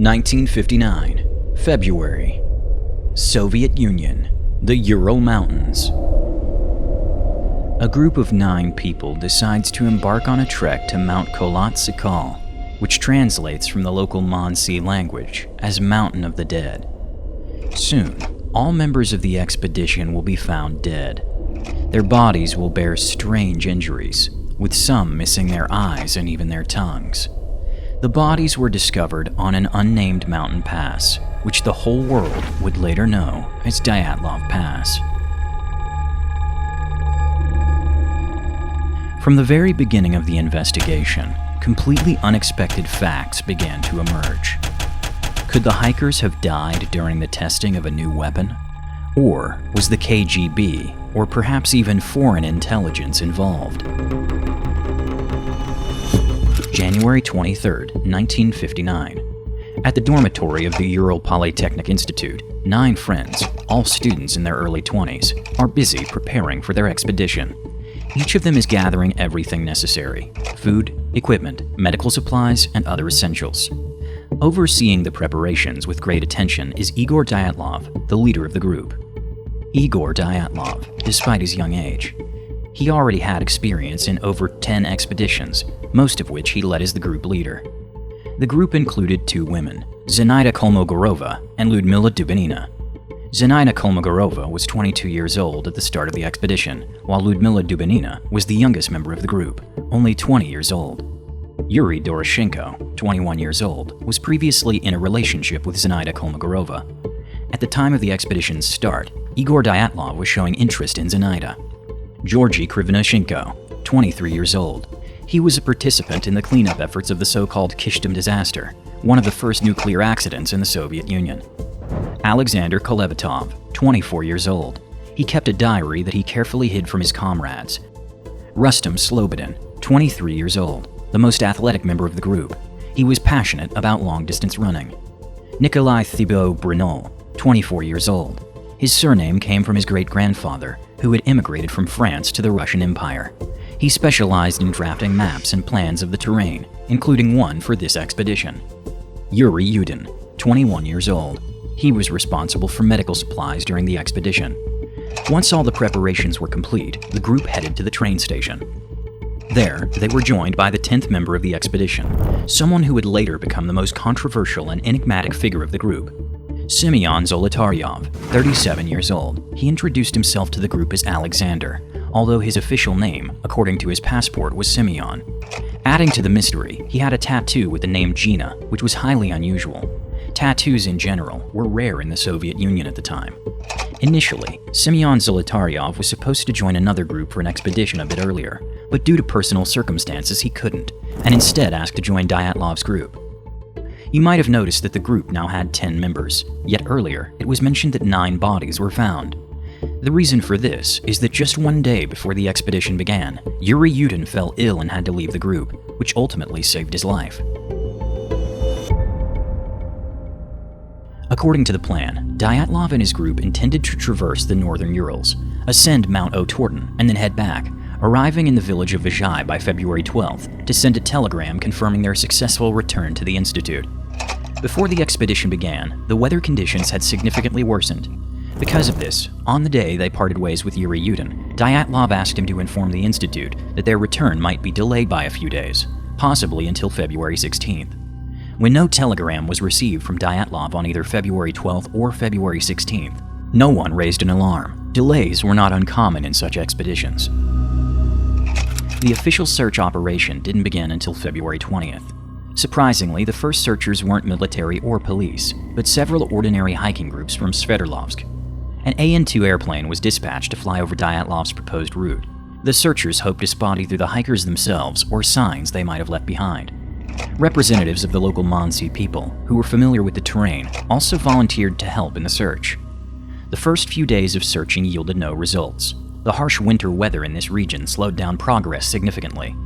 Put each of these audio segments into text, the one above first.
1959, February. Soviet Union, the Ural Mountains. A group of 9 people decides to embark on a trek to Mount Kholat-Syakhl, which translates from the local Mansi language as Mountain of the Dead. Soon, all members of the expedition will be found dead. Their bodies will bear strange injuries, with some missing their eyes and even their tongues. The bodies were discovered on an unnamed mountain pass, which the whole world would later know as Dyatlov Pass. From the very beginning of the investigation, completely unexpected facts began to emerge. Could the hikers have died during the testing of a new weapon? Or was the KGB, or perhaps even foreign intelligence, involved? January 23, 1959. At the dormitory of the Ural Polytechnic Institute, 9 friends, all students in their early 20s, are busy preparing for their expedition. Each of them is gathering everything necessary: food, equipment, medical supplies, and other essentials. Overseeing the preparations with great attention is Igor Dyatlov, the leader of the group. Igor Dyatlov, despite his young age, he already had experience in over 10 expeditions, most of which he led as the group leader. The group included 2 women, Zenaida Kolmogorova and Lyudmila Dubinina. Zenaida Kolmogorova was 22 years old at the start of the expedition, while Lyudmila Dubinina was the youngest member of the group, only 20 years old. Yuri Doroshenko, 21 years old, was previously in a relationship with Zenaida Kolmogorova. At the time of the expedition's start, Igor Dyatlov was showing interest in Zenaida. Georgy Krivonoshenko, 23 years old. He was a participant in the cleanup efforts of the so-called Kishtim disaster, one of the first nuclear accidents in the Soviet Union. Alexander Kolevatov, 24 years old. He kept a diary that he carefully hid from his comrades. Rustam Slobodin, 23 years old, the most athletic member of the group. He was passionate about long-distance running. Nikolai Thibault Brunel, 24 years old. His surname came from his great-grandfather, who had immigrated from France to the Russian Empire. He specialized in drafting maps and plans of the terrain, including one for this expedition. Yuri Yudin, 21 years old. He was responsible for medical supplies during the expedition. Once all the preparations were complete, the group headed to the train station. There, they were joined by the 10th member of the expedition, someone who would later become the most controversial and enigmatic figure of the group. Semyon Zolotaryov, 37 years old. He introduced himself to the group as Alexander, although his official name, according to his passport, was Semyon. Adding to the mystery, he had a tattoo with the name Gina, which was highly unusual. Tattoos in general were rare in the Soviet Union at the time. Initially, Semyon Zolotaryov was supposed to join another group for an expedition a bit earlier, but due to personal circumstances he couldn't, and instead asked to join Dyatlov's group. You might have noticed that the group now had 10 members, yet earlier it was mentioned that 9 bodies were found. The reason for this is that just one day before the expedition began, Yuri Yudin fell ill and had to leave the group, which ultimately saved his life. According to the plan, Dyatlov and his group intended to traverse the northern Urals, ascend Mount Otorten, and then head back, arriving in the village of Vizhai by February 12th to send a telegram confirming their successful return to the Institute. Before the expedition began, the weather conditions had significantly worsened. Because of this, on the day they parted ways with Yuri Yudin, Dyatlov asked him to inform the Institute that their return might be delayed by a few days, possibly until February 16th. When no telegram was received from Dyatlov on either February 12th or February 16th, no one raised an alarm. Delays were not uncommon in such expeditions. The official search operation didn't begin until February 20th. Surprisingly, the first searchers weren't military or police, but several ordinary hiking groups from Sverdlovsk. An AN-2 airplane was dispatched to fly over Dyatlov's proposed route. The searchers hoped to spot either the hikers themselves or signs they might have left behind. Representatives of the local Mansi people, who were familiar with the terrain, also volunteered to help in the search. The first few days of searching yielded no results. The harsh winter weather in this region slowed down progress significantly.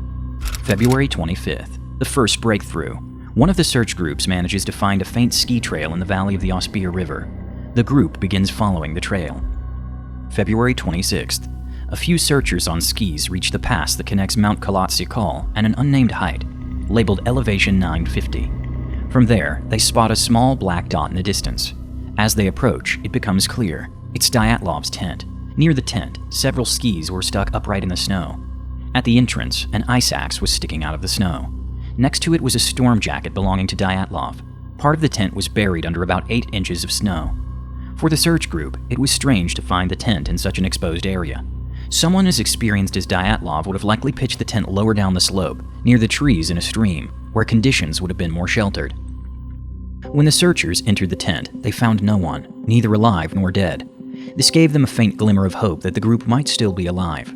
February 25th. The first breakthrough. One of the search groups manages to find a faint ski trail in the valley of the Ospir River. The group begins following the trail. February 26th. A few searchers on skis reach the pass that connects Mount Kholat-Syakhl and an unnamed height, labeled Elevation 950. From there, they spot a small black dot in the distance. As they approach, it becomes clear. It's Dyatlov's tent. Near the tent, several skis were stuck upright in the snow. At the entrance, an ice axe was sticking out of the snow. Next to it was a storm jacket belonging to Dyatlov. Part of the tent was buried under about 8 inches of snow. For the search group, it was strange to find the tent in such an exposed area. Someone as experienced as Dyatlov would have likely pitched the tent lower down the slope, near the trees in a stream, where conditions would have been more sheltered. When the searchers entered the tent, they found no one, neither alive nor dead. This gave them a faint glimmer of hope that the group might still be alive.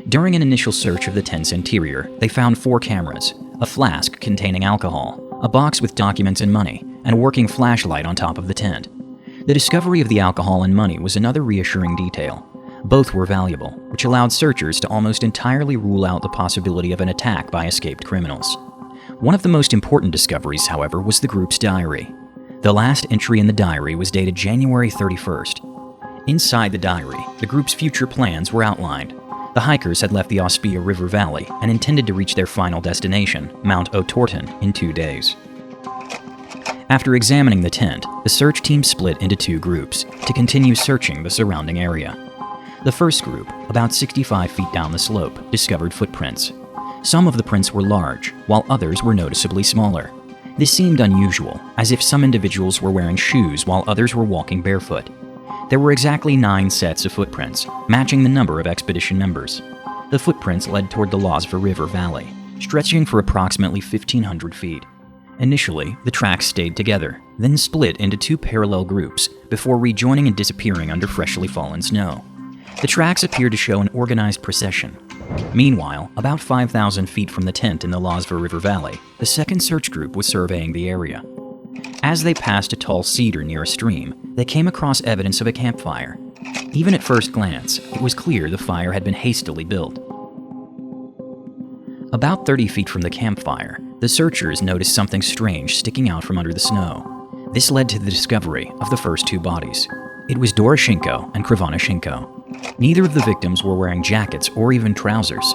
During an initial search of the tent's interior, they found 4 cameras, a flask containing alcohol, a box with documents and money, and a working flashlight on top of the tent. The discovery of the alcohol and money was another reassuring detail. Both were valuable, which allowed searchers to almost entirely rule out the possibility of an attack by escaped criminals. One of the most important discoveries, however, was the group's diary. The last entry in the diary was dated January 31st. Inside the diary, the group's future plans were outlined. The hikers had left the Ospia River Valley and intended to reach their final destination, Mount Otorten, in 2 days. After examining the tent, the search team split into 2 groups to continue searching the surrounding area. The first group, about 65 feet down the slope, discovered footprints. Some of the prints were large, while others were noticeably smaller. This seemed unusual, as if some individuals were wearing shoes while others were walking barefoot. There were exactly 9 sets of footprints, matching the number of expedition members. The footprints led toward the Lozva River Valley, stretching for approximately 1,500 feet. Initially, the tracks stayed together, then split into 2 parallel groups before rejoining and disappearing under freshly fallen snow. The tracks appeared to show an organized procession. Meanwhile, about 5,000 feet from the tent in the Lozva River Valley, the second search group was surveying the area. As they passed a tall cedar near a stream, they came across evidence of a campfire. Even at first glance, it was clear the fire had been hastily built. About 30 feet from the campfire, the searchers noticed something strange sticking out from under the snow. This led to the discovery of the first 2 bodies. It was Doroshenko and Krivonoshenko. Neither of the victims were wearing jackets or even trousers.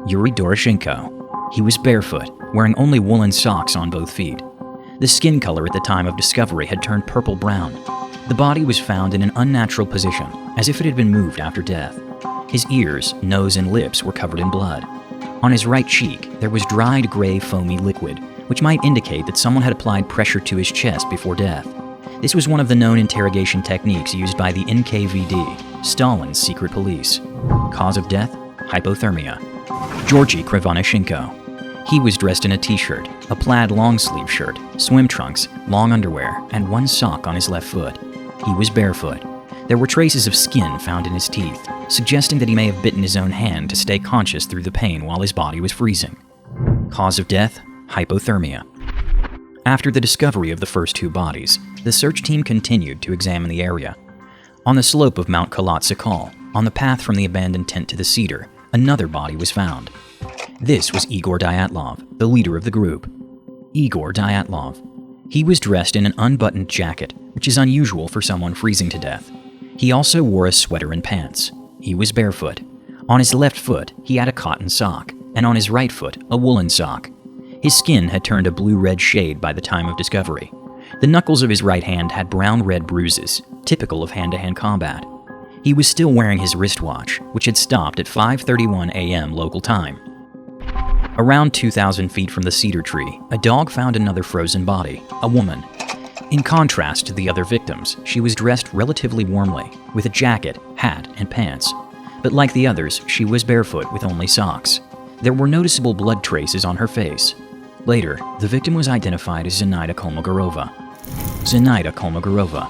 Yuri Doroshenko. He was barefoot, wearing only woolen socks on both feet. The skin color at the time of discovery had turned purple-brown. The body was found in an unnatural position, as if it had been moved after death. His ears, nose, and lips were covered in blood. On his right cheek, there was dried gray foamy liquid, which might indicate that someone had applied pressure to his chest before death. This was one of the known interrogation techniques used by the NKVD, Stalin's secret police. Cause of death? Hypothermia. Georgy Krivonoshenko. He was dressed in a t-shirt, a plaid long-sleeve shirt, swim trunks, long underwear, and 1 sock on his left foot. He was barefoot. There were traces of skin found in his teeth, suggesting that he may have bitten his own hand to stay conscious through the pain while his body was freezing. Cause of death? Hypothermia. After the discovery of the first 2 bodies, the search team continued to examine the area. On the slope of Mount Kolotsykal, on the path from the abandoned tent to the cedar, another body was found. This was Igor Dyatlov, the leader of the group. Igor Dyatlov. He was dressed in an unbuttoned jacket, which is unusual for someone freezing to death. He also wore a sweater and pants. He was barefoot. On his left foot, he had a cotton sock, and on his right foot, a woolen sock. His skin had turned a blue-red shade by the time of discovery. The knuckles of his right hand had brown-red bruises, typical of hand-to-hand combat. He was still wearing his wristwatch, which had stopped at 5:31 a.m. local time. Around 2,000 feet from the cedar tree, a dog found another frozen body, a woman. In contrast to the other victims, she was dressed relatively warmly, with a jacket, hat, and pants. But like the others, she was barefoot with only socks. There were noticeable blood traces on her face. Later, the victim was identified as Zenaida Kolmogorova. Zenaida Kolmogorova.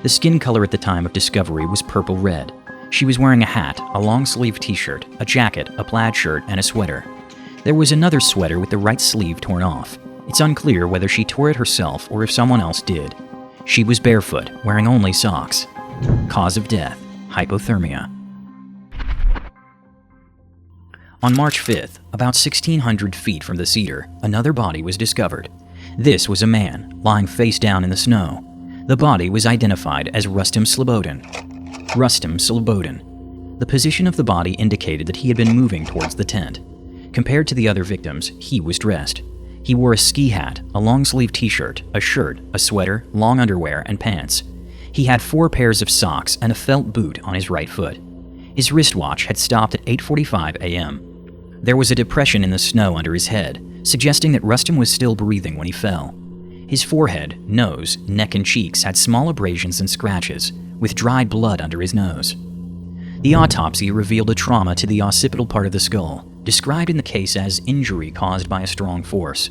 The skin color at the time of discovery was purple-red. She was wearing a hat, a long-sleeve t-shirt, a jacket, a plaid shirt, and a sweater. There was another sweater with the right sleeve torn off. It's unclear whether she tore it herself or if someone else did. She was barefoot, wearing only socks. Cause of death: hypothermia. On March 5th, about 1,600 feet from the cedar, another body was discovered. This was a man, lying face down in the snow. The body was identified as Rustem Slobodin. Rustem Slobodin. The position of the body indicated that he had been moving towards the tent. Compared to the other victims, he was dressed. He wore a ski hat, a long-sleeve t-shirt, a shirt, a sweater, long underwear, and pants. He had 4 pairs of socks and a felt boot on his right foot. His wristwatch had stopped at 8:45 a.m. There was a depression in the snow under his head, suggesting that Rustam was still breathing when he fell. His forehead, nose, neck, and cheeks had small abrasions and scratches, with dried blood under his nose. The autopsy revealed a trauma to the occipital part of the skull, described in the case as injury caused by a strong force.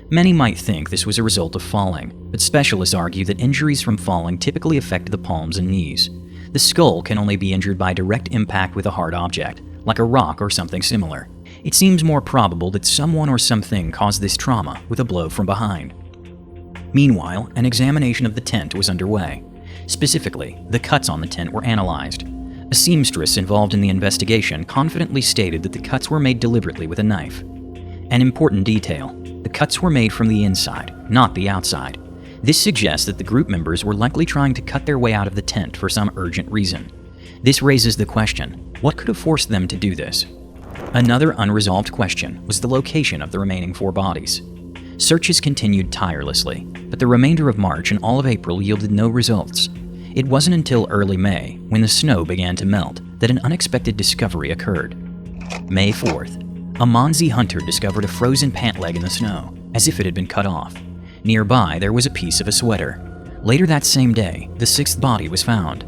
Many might think this was a result of falling, but specialists argue that injuries from falling typically affect the palms and knees. The skull can only be injured by direct impact with a hard object, like a rock or something similar. It seems more probable that someone or something caused this trauma with a blow from behind. Meanwhile, an examination of the tent was underway. Specifically, the cuts on the tent were analyzed. A seamstress involved in the investigation confidently stated that the cuts were made deliberately with a knife. An important detail: the cuts were made from the inside, not the outside. This suggests that the group members were likely trying to cut their way out of the tent for some urgent reason. This raises the question, what could have forced them to do this? Another unresolved question was the location of the remaining 4 bodies. Searches continued tirelessly, but the remainder of March and all of April yielded no results. It wasn't until early May, when the snow began to melt, that an unexpected discovery occurred. May 4th, a Mansi hunter discovered a frozen pant leg in the snow, as if it had been cut off. Nearby, there was a piece of a sweater. Later that same day, the 6th body was found.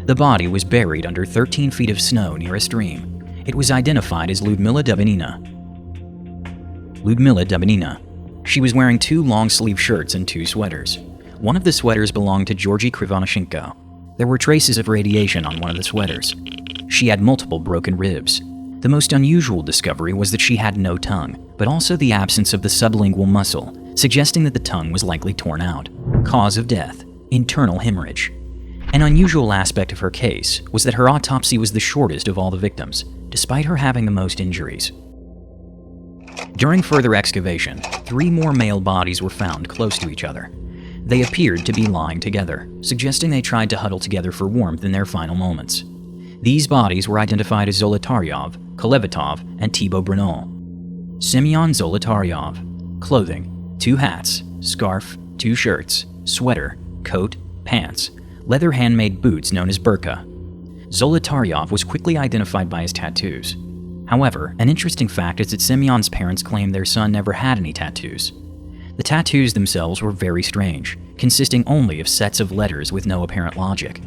The body was buried under 13 feet of snow near a stream. It was identified as Ludmila Dubinina. She was wearing 2 long-sleeve shirts and 2 sweaters. One of the sweaters belonged to Georgy Krivonoshenko. There were traces of radiation on one of the sweaters. She had multiple broken ribs. The most unusual discovery was that she had no tongue, but also the absence of the sublingual muscle, suggesting that the tongue was likely torn out. Cause of death: internal hemorrhage. An unusual aspect of her case was that her autopsy was the shortest of all the victims, despite her having the most injuries. During further excavation, 3 more male bodies were found close to each other. They appeared to be lying together, suggesting they tried to huddle together for warmth in their final moments. These bodies were identified as Zolotaryov, Kolevatov, and Thibaut Bruno. Semyon Zolotaryov: clothing, 2 hats, scarf, 2 shirts, sweater, coat, pants, leather handmade boots known as burqa. Zolotaryov was quickly identified by his tattoos. However, an interesting fact is that Semyon's parents claimed their son never had any tattoos. The tattoos themselves were very strange, consisting only of sets of letters with no apparent logic.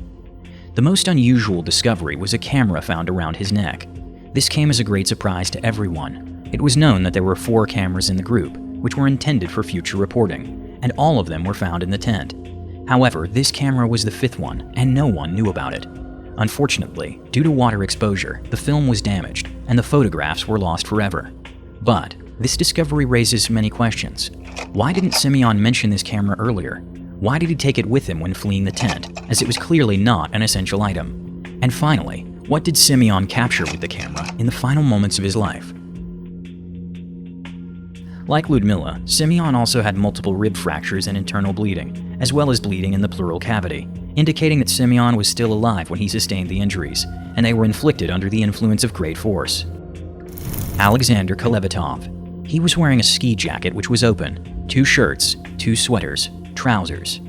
The most unusual discovery was a camera found around his neck. This came as a great surprise to everyone. It was known that there were 4 cameras in the group, which were intended for future reporting, and all of them were found in the tent. However, this camera was the 5th one, and no one knew about it. Unfortunately, due to water exposure, the film was damaged, and the photographs were lost forever. But this discovery raises many questions. Why didn't Semyon mention this camera earlier? Why did he take it with him when fleeing the tent, as it was clearly not an essential item? And finally, what did Semyon capture with the camera in the final moments of his life? Like Ludmila, Semyon also had multiple rib fractures and internal bleeding, as well as bleeding in the pleural cavity, indicating that Semyon was still alive when he sustained the injuries, and they were inflicted under the influence of great force. Alexander Kolevatov. He was wearing a ski jacket which was open, 2 shirts, 2 sweaters, trousers.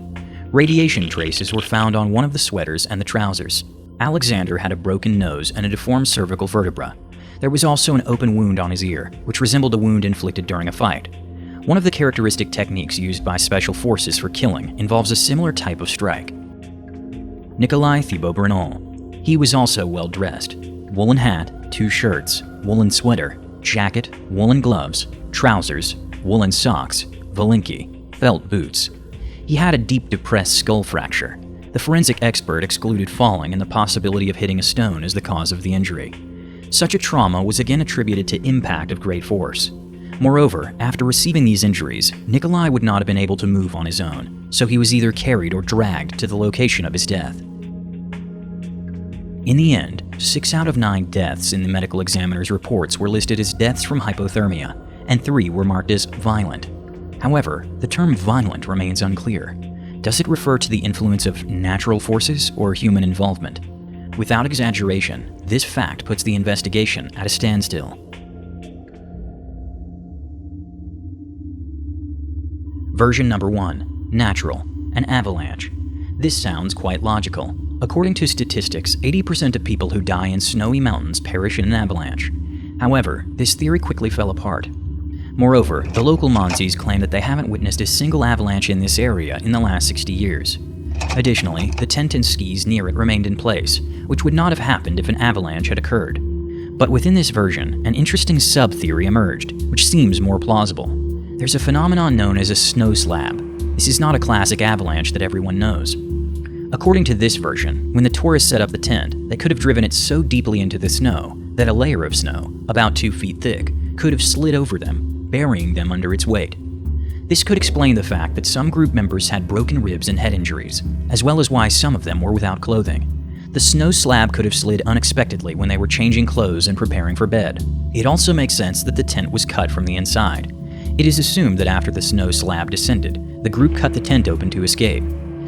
Radiation traces were found on one of the sweaters and the trousers. Alexander had a broken nose and a deformed cervical vertebra. There was also an open wound on his ear, which resembled a wound inflicted during a fight. One of the characteristic techniques used by special forces for killing involves a similar type of strike. Nikolai Thibaut Bruno. He was also well dressed. Woolen hat, 2 shirts, woolen sweater, jacket, woolen gloves, trousers, woolen socks, valinki, felt boots. He had a deep depressed skull fracture. The forensic expert excluded falling and the possibility of hitting a stone as the cause of the injury. Such a trauma was again attributed to impact of great force. Moreover, after receiving these injuries, Nikolai would not have been able to move on his own, so he was either carried or dragged to the location of his death. In the end, 6 out of 9 deaths in the medical examiner's reports were listed as deaths from hypothermia, and 3 were marked as violent. However, the term violent remains unclear. Does it refer to the influence of natural forces or human involvement? Without exaggeration, this fact puts the investigation at a standstill. Version number 1. Natural. An avalanche. This sounds quite logical. According to statistics, 80% of people who die in snowy mountains perish in an avalanche. However, this theory quickly fell apart. Moreover, the local Monsees claim that they haven't witnessed a single avalanche in this area in the last 60 years. Additionally, the tent and skis near it remained in place, which would not have happened if an avalanche had occurred. But within this version, an interesting sub-theory emerged, which seems more plausible. There's a phenomenon known as a snow slab. This is not a classic avalanche that everyone knows. According to this version, when the tourists set up the tent, they could have driven it so deeply into the snow that a layer of snow, about 2 feet thick, could have slid over them, burying them under its weight. This could explain the fact that some group members had broken ribs and head injuries, as well as why some of them were without clothing. The snow slab could have slid unexpectedly when they were changing clothes and preparing for bed. It also makes sense that the tent was cut from the inside. It is assumed that after the snow slab descended, the group cut the tent open to escape.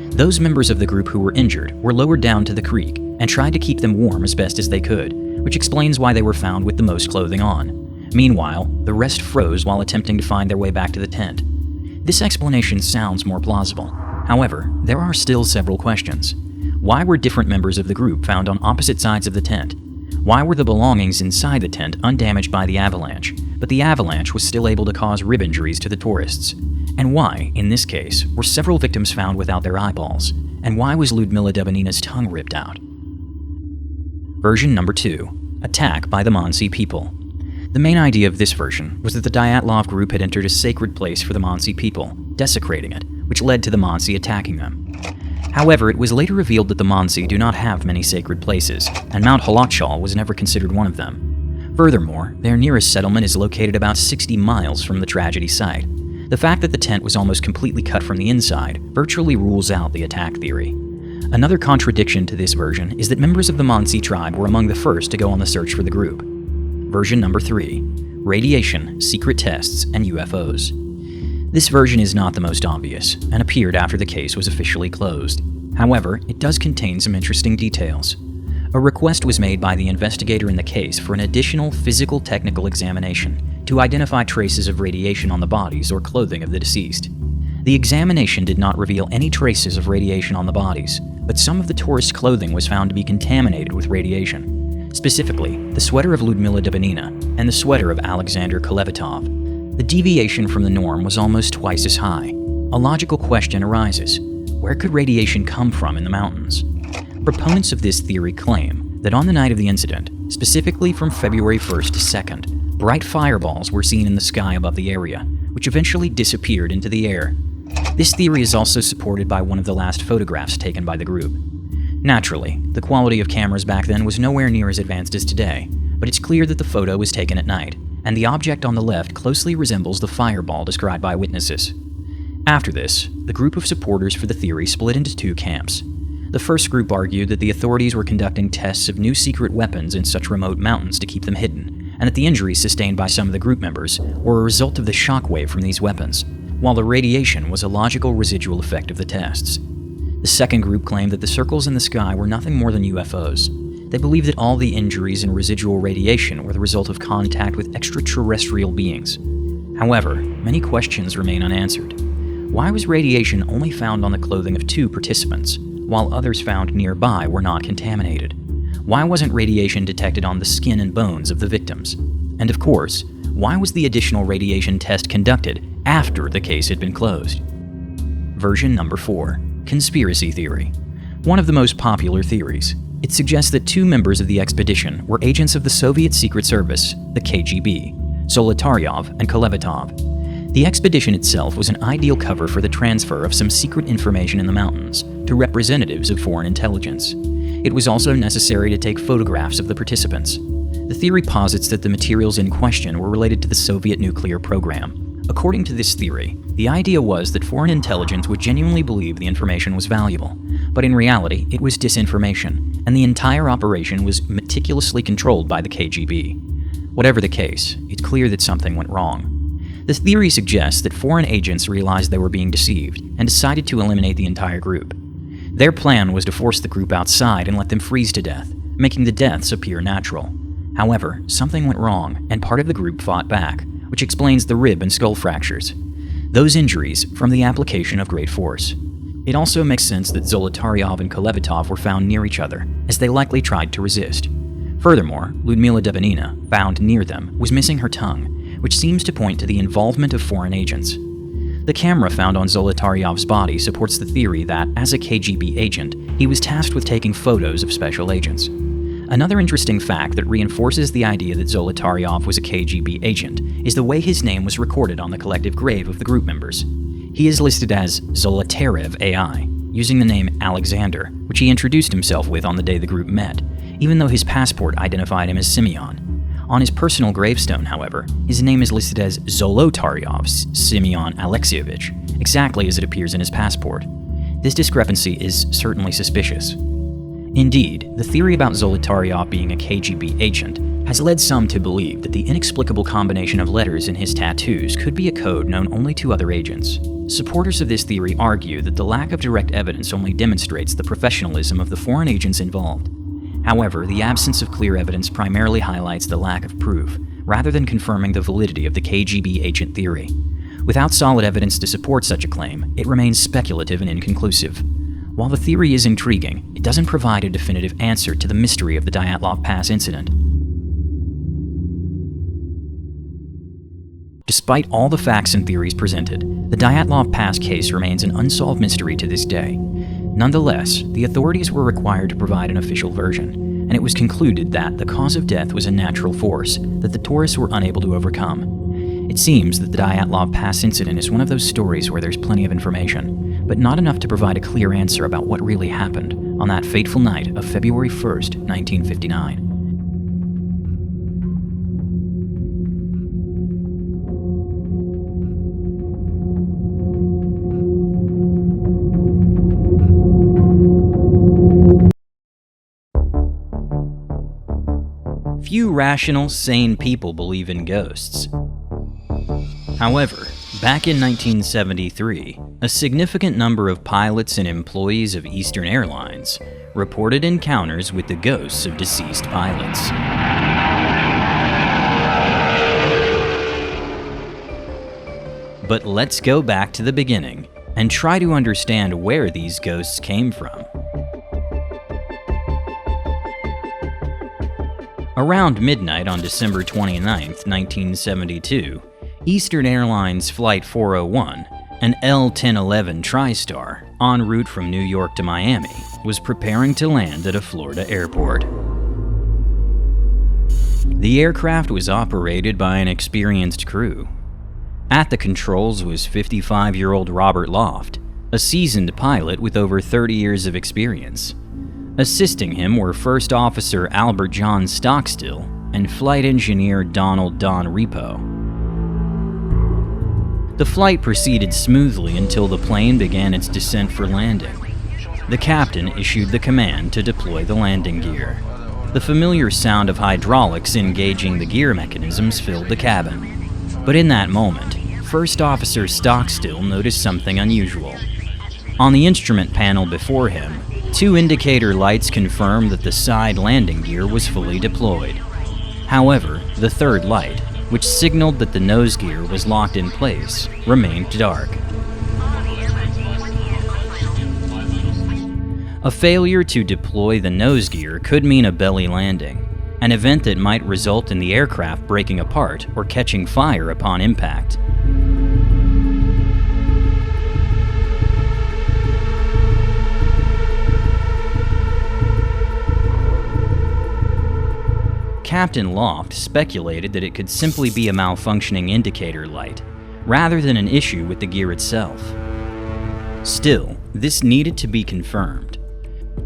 Those members of the group who were injured were lowered down to the creek and tried to keep them warm as best as they could, which explains why they were found with the most clothing on. Meanwhile, the rest froze while attempting to find their way back to the tent. This explanation sounds more plausible. However, there are still several questions. Why were different members of the group found on opposite sides of the tent? Why were the belongings inside the tent undamaged by the avalanche, but the avalanche was still able to cause rib injuries to the tourists? And why, in this case, were several victims found without their eyeballs? And why was Ludmila Dubinina's tongue ripped out? Version number 2. Attack by the Monsee people. The main idea of this version was that the Dyatlov group had entered a sacred place for the Monsee people, desecrating it, which led to the Monsee attacking them. However, it was later revealed that the Monsee do not have many sacred places, and Mount Halakshal was never considered one of them. Furthermore, their nearest settlement is located about 60 miles from the tragedy site. The fact that the tent was almost completely cut from the inside virtually rules out the attack theory. Another contradiction to this version is that members of the Monsee tribe were among the first to go on the search for the group. Version number 3. Radiation, secret tests, and UFOs. This version is not the most obvious, and appeared after the case was officially closed. However, it does contain some interesting details. A request was made by the investigator in the case for an additional physical technical examination to identify traces of radiation on the bodies or clothing of the deceased. The examination did not reveal any traces of radiation on the bodies, but some of the tourists' clothing was found to be contaminated with radiation. Specifically, the sweater of Ludmila Dubinina and the sweater of Alexander Kolevatov. The deviation from the norm was almost twice as high. A logical question arises: where could radiation come from in the mountains? Proponents of this theory claim that on the night of the incident, specifically from February 1st to 2nd, bright fireballs were seen in the sky above the area, which eventually disappeared into the air. This theory is also supported by one of the last photographs taken by the group. Naturally, the quality of cameras back then was nowhere near as advanced as today, but it's clear that the photo was taken at night, and the object on the left closely resembles the fireball described by witnesses. After this, the group of supporters for the theory split into 2 camps. The first group argued that the authorities were conducting tests of new secret weapons in such remote mountains to keep them hidden, and that the injuries sustained by some of the group members were a result of the shockwave from these weapons, while the radiation was a logical residual effect of the tests. The second group claimed that the circles in the sky were nothing more than UFOs. They believed that all the injuries and residual radiation were the result of contact with extraterrestrial beings. However, many questions remain unanswered. Why was radiation only found on the clothing of 2 participants, while others found nearby were not contaminated? Why wasn't radiation detected on the skin and bones of the victims? And of course, why was the additional radiation test conducted after the case had been closed? Version number 4. Conspiracy theory. One of the most popular theories. It suggests that 2 members of the expedition were agents of the Soviet Secret Service, the KGB, Zolotaryov and Kolevatov. The expedition itself was an ideal cover for the transfer of some secret information in the mountains to representatives of foreign intelligence. It was also necessary to take photographs of the participants. The theory posits that the materials in question were related to the Soviet nuclear program. According to this theory, the idea was that foreign intelligence would genuinely believe the information was valuable, but in reality, it was disinformation, and the entire operation was meticulously controlled by the KGB. Whatever the case, it's clear that something went wrong. The theory suggests that foreign agents realized they were being deceived and decided to eliminate the entire group. Their plan was to force the group outside and let them freeze to death, making the deaths appear natural. However, something went wrong, and part of the group fought back, which explains the rib and skull fractures. Those injuries from the application of great force. It also makes sense that Zolotaryov and Kolevatov were found near each other, as they likely tried to resist. Furthermore, Ludmila Devanina, found near them, was missing her tongue, which seems to point to the involvement of foreign agents. The camera found on Zolotaryov's body supports the theory that, as a KGB agent, he was tasked with taking photos of special agents. Another interesting fact that reinforces the idea that Zolotaryov was a KGB agent is the way his name was recorded on the collective grave of the group members. He is listed as Zolotarev AI, using the name Alexander, which he introduced himself with on the day the group met, even though his passport identified him as Simeon. On his personal gravestone, however, his name is listed as Zolotaryov Simeon Alexeyevich, exactly as it appears in his passport. This discrepancy is certainly suspicious. Indeed, the theory about Zolotaryov being a KGB agent has led some to believe that the inexplicable combination of letters in his tattoos could be a code known only to other agents. Supporters of this theory argue that the lack of direct evidence only demonstrates the professionalism of the foreign agents involved. However, the absence of clear evidence primarily highlights the lack of proof, rather than confirming the validity of the KGB agent theory. Without solid evidence to support such a claim, it remains speculative and inconclusive. While the theory is intriguing, it doesn't provide a definitive answer to the mystery of the Dyatlov Pass incident. Despite all the facts and theories presented, the Dyatlov Pass case remains an unsolved mystery to this day. Nonetheless, the authorities were required to provide an official version, and it was concluded that the cause of death was a natural force that the tourists were unable to overcome. It seems that the Dyatlov Pass incident is one of those stories where there's plenty of information, but not enough to provide a clear answer about what really happened on that fateful night of February 1st, 1959. Few rational, sane people believe in ghosts. However, back in 1973, a significant number of pilots and employees of Eastern Airlines reported encounters with the ghosts of deceased pilots. But let's go back to the beginning and try to understand where these ghosts came from. Around midnight on December 29, 1972, Eastern Airlines Flight 401, an L-1011 TriStar, en route from New York to Miami, was preparing to land at a Florida airport. The aircraft was operated by an experienced crew. At the controls was 55-year-old Robert Loft, a seasoned pilot with over 30 years of experience. Assisting him were First Officer Albert John Stockstill and Flight Engineer Donald Don Repo. The flight proceeded smoothly until the plane began its descent for landing. The captain issued the command to deploy the landing gear. The familiar sound of hydraulics engaging the gear mechanisms filled the cabin. But in that moment, First Officer Stockstill noticed something unusual. On the instrument panel before him, 2 indicator lights confirmed that the side landing gear was fully deployed. However, the third light, which signaled that the nose gear was locked in place, remained dark. A failure to deploy the nose gear could mean a belly landing, an event that might result in the aircraft breaking apart or catching fire upon impact. Captain Loft speculated that it could simply be a malfunctioning indicator light, rather than an issue with the gear itself. Still, this needed to be confirmed.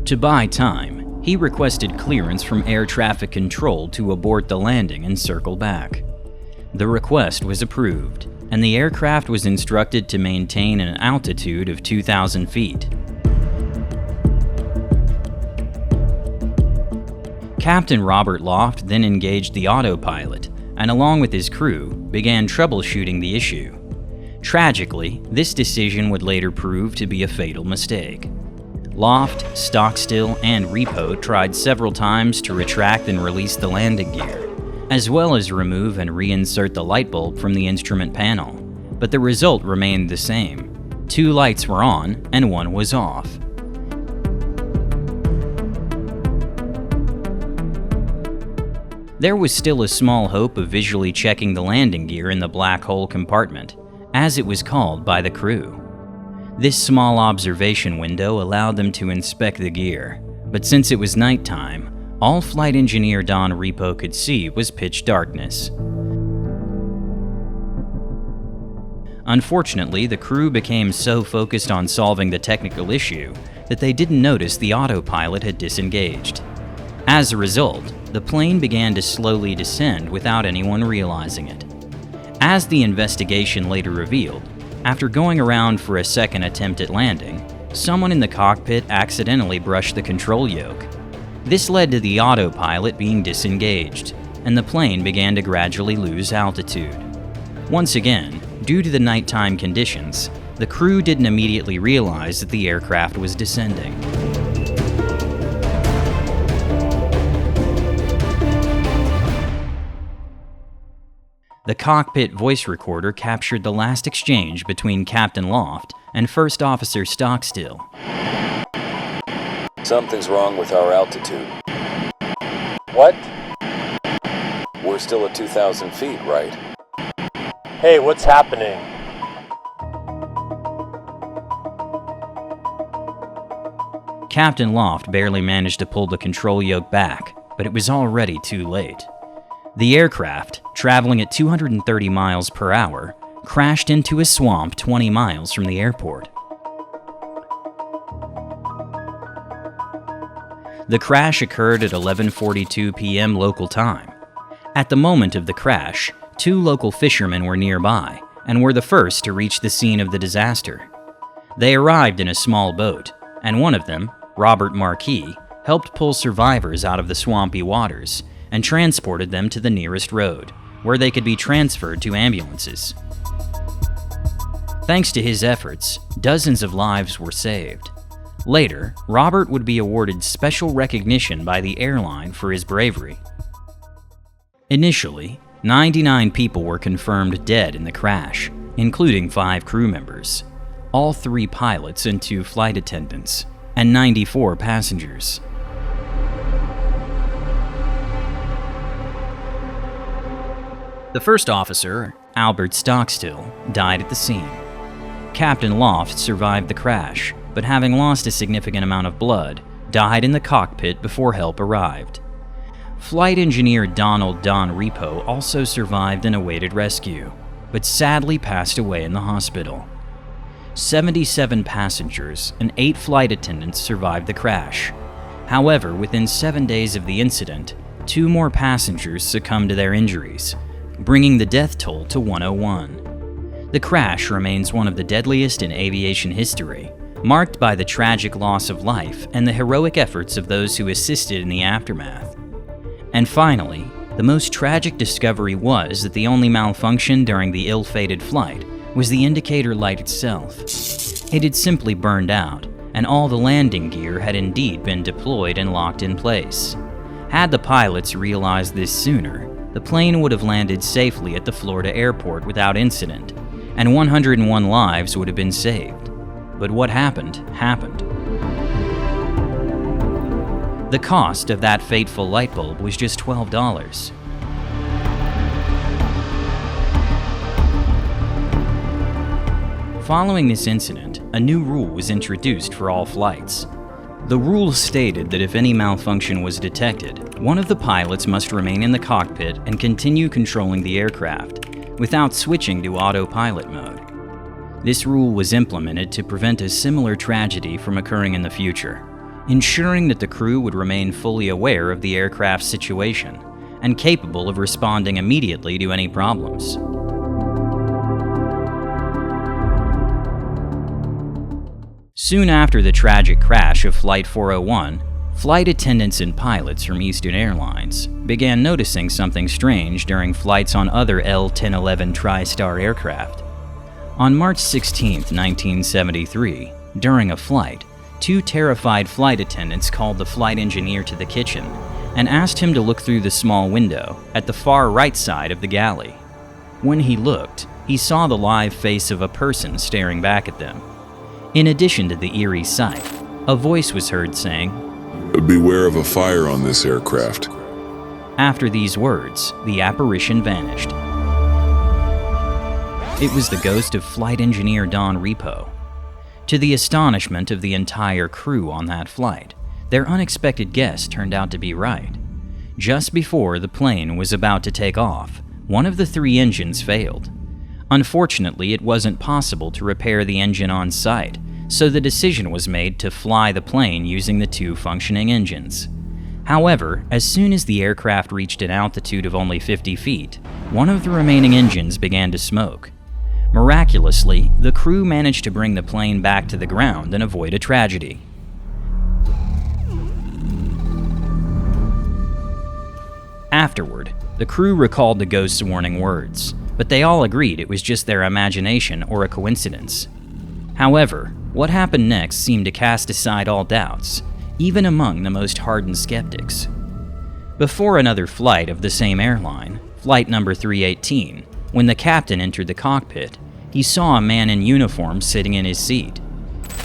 To buy time, he requested clearance from air traffic control to abort the landing and circle back. The request was approved, and the aircraft was instructed to maintain an altitude of 2,000 feet. Captain Robert Loft then engaged the autopilot, and along with his crew, began troubleshooting the issue. Tragically, this decision would later prove to be a fatal mistake. Loft, Stockstill, and Repo tried several times to retract and release the landing gear, as well as remove and reinsert the light bulb from the instrument panel. but the result remained the same. 2 lights were on and 1 was off. There was still a small hope of visually checking the landing gear in the black hole compartment, as it was called by the crew. This small observation window allowed them to inspect the gear, but since it was nighttime, all flight engineer Don Repo could see was pitch darkness. Unfortunately, the crew became so focused on solving the technical issue that they didn't notice the autopilot had disengaged. As a result, the plane began to slowly descend without anyone realizing it. As the investigation later revealed, after going around for a second attempt at landing, someone in the cockpit accidentally brushed the control yoke. This led to the autopilot being disengaged, and the plane began to gradually lose altitude. Once again, due to the nighttime conditions, the crew didn't immediately realize that the aircraft was descending. The cockpit voice recorder captured the last exchange between Captain Loft and First Officer Stockstill. Something's wrong with our altitude. What? We're still at 2,000 feet, right? Hey, what's happening? Captain Loft barely managed to pull the control yoke back, but it was already too late. The aircraft, traveling at 230 miles per hour, crashed into a swamp 20 miles from the airport. The crash occurred at 11:42 p.m. local time. At the moment of the crash, 2 local fishermen were nearby and were the first to reach the scene of the disaster. They arrived in a small boat, and one of them, Robert Marquis, helped pull survivors out of the swampy waters and transported them to the nearest road, where they could be transferred to ambulances. Thanks to his efforts, dozens of lives were saved. Later, Robert would be awarded special recognition by the airline for his bravery. Initially, 99 people were confirmed dead in the crash, including 5 crew members, all 3 pilots and 2 flight attendants, and 94 passengers. The first officer, Albert Stockstill, died at the scene. Captain Loft survived the crash, but having lost a significant amount of blood, died in the cockpit before help arrived. Flight engineer Donald Don Repo also survived and awaited rescue, but sadly passed away in the hospital. 77 passengers and 8 flight attendants survived the crash. However, within 7 days of the incident, 2 more passengers succumbed to their injuries, bringing the death toll to 101. The crash remains one of the deadliest in aviation history, marked by the tragic loss of life and the heroic efforts of those who assisted in the aftermath. And finally, the most tragic discovery was that the only malfunction during the ill-fated flight was the indicator light itself. It had simply burned out, and all the landing gear had indeed been deployed and locked in place. Had the pilots realized this sooner, the plane would have landed safely at the Florida airport without incident, and 101 lives would have been saved. But what happened, happened. The cost of that fateful light bulb was just $12. Following this incident, a new rule was introduced for all flights. The rule stated that if any malfunction was detected, one of the pilots must remain in the cockpit and continue controlling the aircraft, without switching to autopilot mode. This rule was implemented to prevent a similar tragedy from occurring in the future, ensuring that the crew would remain fully aware of the aircraft's situation and capable of responding immediately to any problems. Soon after the tragic crash of Flight 401, flight attendants and pilots from Eastern Airlines began noticing something strange during flights on other L-1011 TriStar aircraft. On March 16, 1973, during a flight, 2 terrified flight attendants called the flight engineer to the kitchen and asked him to look through the small window at the far right side of the galley. When he looked, he saw the live face of a person staring back at them. In addition to the eerie sight, a voice was heard saying, "Beware of a fire on this aircraft." After these words, the apparition vanished. It was the ghost of flight engineer Don Repo. To the astonishment of the entire crew on that flight, their unexpected guess turned out to be right. Just before the plane was about to take off, one of the 3 engines failed. Unfortunately, it wasn't possible to repair the engine on site, so the decision was made to fly the plane using the 2 functioning engines. However, as soon as the aircraft reached an altitude of only 50 feet, one of the remaining engines began to smoke. Miraculously, the crew managed to bring the plane back to the ground and avoid a tragedy. Afterward, the crew recalled the ghost's warning words, but they all agreed it was just their imagination or a coincidence. However, what happened next seemed to cast aside all doubts, even among the most hardened skeptics. Before another flight of the same airline, flight number 318, when the captain entered the cockpit, he saw a man in uniform sitting in his seat.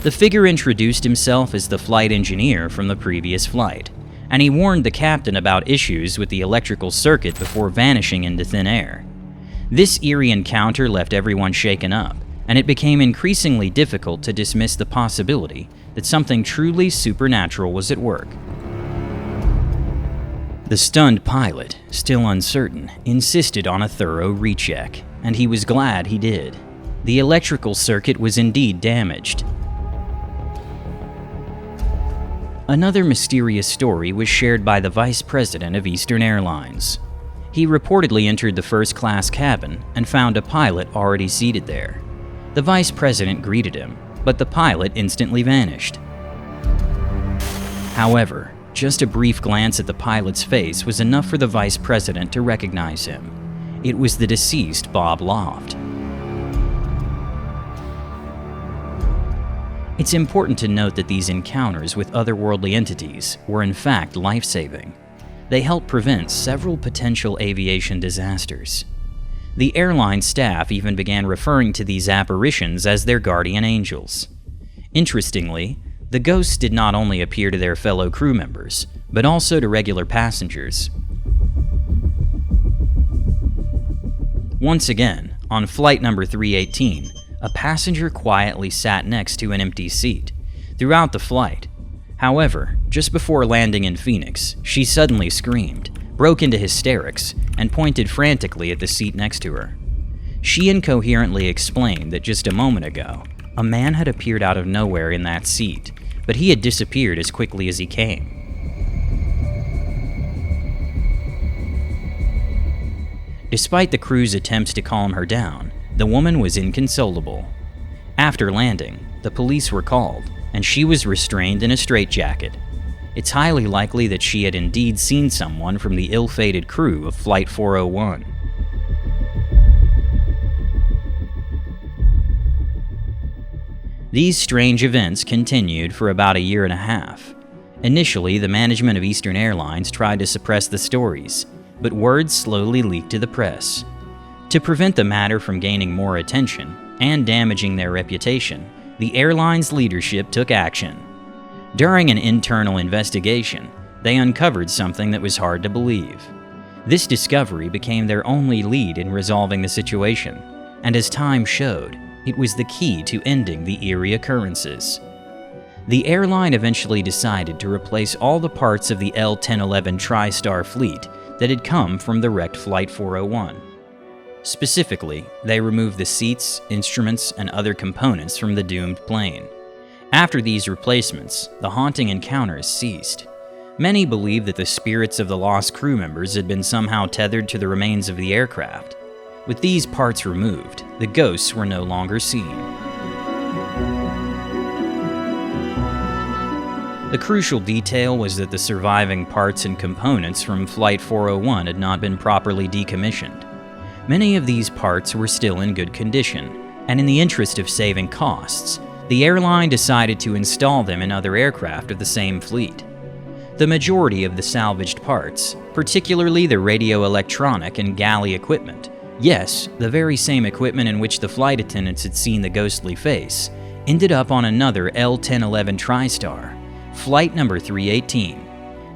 The figure introduced himself as the flight engineer from the previous flight, and he warned the captain about issues with the electrical circuit before vanishing into thin air. This eerie encounter left everyone shaken up, and it became increasingly difficult to dismiss the possibility that something truly supernatural was at work. The stunned pilot, still uncertain, insisted on a thorough recheck, and he was glad he did. The electrical circuit was indeed damaged. Another mysterious story was shared by the vice president of Eastern Airlines. He reportedly entered the first-class cabin and found a pilot already seated there. The vice president greeted him, but the pilot instantly vanished. However, just a brief glance at the pilot's face was enough for the vice president to recognize him. It was the deceased Bob Loft. It's important to note that these encounters with otherworldly entities were in fact life-saving. They helped prevent several potential aviation disasters. The airline staff even began referring to these apparitions as their guardian angels. Interestingly, the ghosts did not only appear to their fellow crew members, but also to regular passengers. Once again, on flight number 318, a passenger quietly sat next to an empty seat throughout the flight. However, just before landing in Phoenix, she suddenly screamed, broke into hysterics, and pointed frantically at the seat next to her. She incoherently explained that just a moment ago, a man had appeared out of nowhere in that seat, but he had disappeared as quickly as he came. Despite the crew's attempts to calm her down, the woman was inconsolable. After landing, the police were called, and she was restrained in a straitjacket. It's highly likely that she had indeed seen someone from the ill-fated crew of Flight 401. These strange events continued for about a year and a half. Initially, the management of Eastern Airlines tried to suppress the stories, but word slowly leaked to the press. To prevent the matter from gaining more attention and damaging their reputation, the airline's leadership took action. During an internal investigation, they uncovered something that was hard to believe. This discovery became their only lead in resolving the situation, and as time showed, it was the key to ending the eerie occurrences. The airline eventually decided to replace all the parts of the L-1011 TriStar fleet that had come from the wrecked Flight 401. Specifically, they removed the seats, instruments, and other components from the doomed plane. After these replacements, the haunting encounters ceased. Many believe that the spirits of the lost crew members had been somehow tethered to the remains of the aircraft. With these parts removed, the ghosts were no longer seen. The crucial detail was that the surviving parts and components from Flight 401 had not been properly decommissioned. Many of these parts were still in good condition, and in the interest of saving costs, the airline decided to install them in other aircraft of the same fleet. The majority of the salvaged parts, particularly the radio electronic and galley equipment, Yes, the very same equipment in which the flight attendants had seen the ghostly face ended up on another L-1011 TriStar, flight number 318.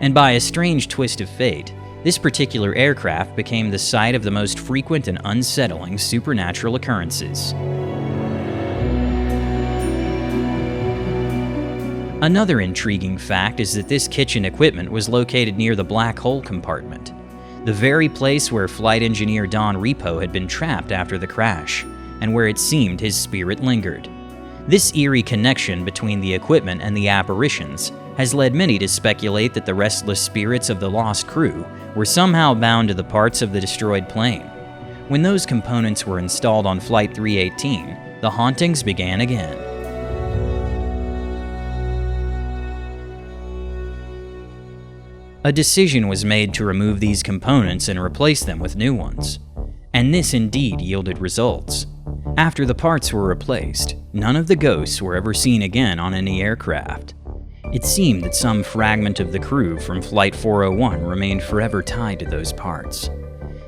And by a strange twist of fate, this particular aircraft became the site of the most frequent and unsettling supernatural occurrences. Another intriguing fact is that this kitchen equipment was located near the black hole compartment, the very place where flight engineer Don Repo had been trapped after the crash, and where it seemed his spirit lingered. This eerie connection between the equipment and the apparitions has led many to speculate that the restless spirits of the lost crew were somehow bound to the parts of the destroyed plane. When those components were installed on Flight 318, the hauntings began again. A decision was made to remove these components and replace them with new ones. And this indeed yielded results. After the parts were replaced, none of the ghosts were ever seen again on any aircraft. It seemed that some fragment of the crew from Flight 401 remained forever tied to those parts.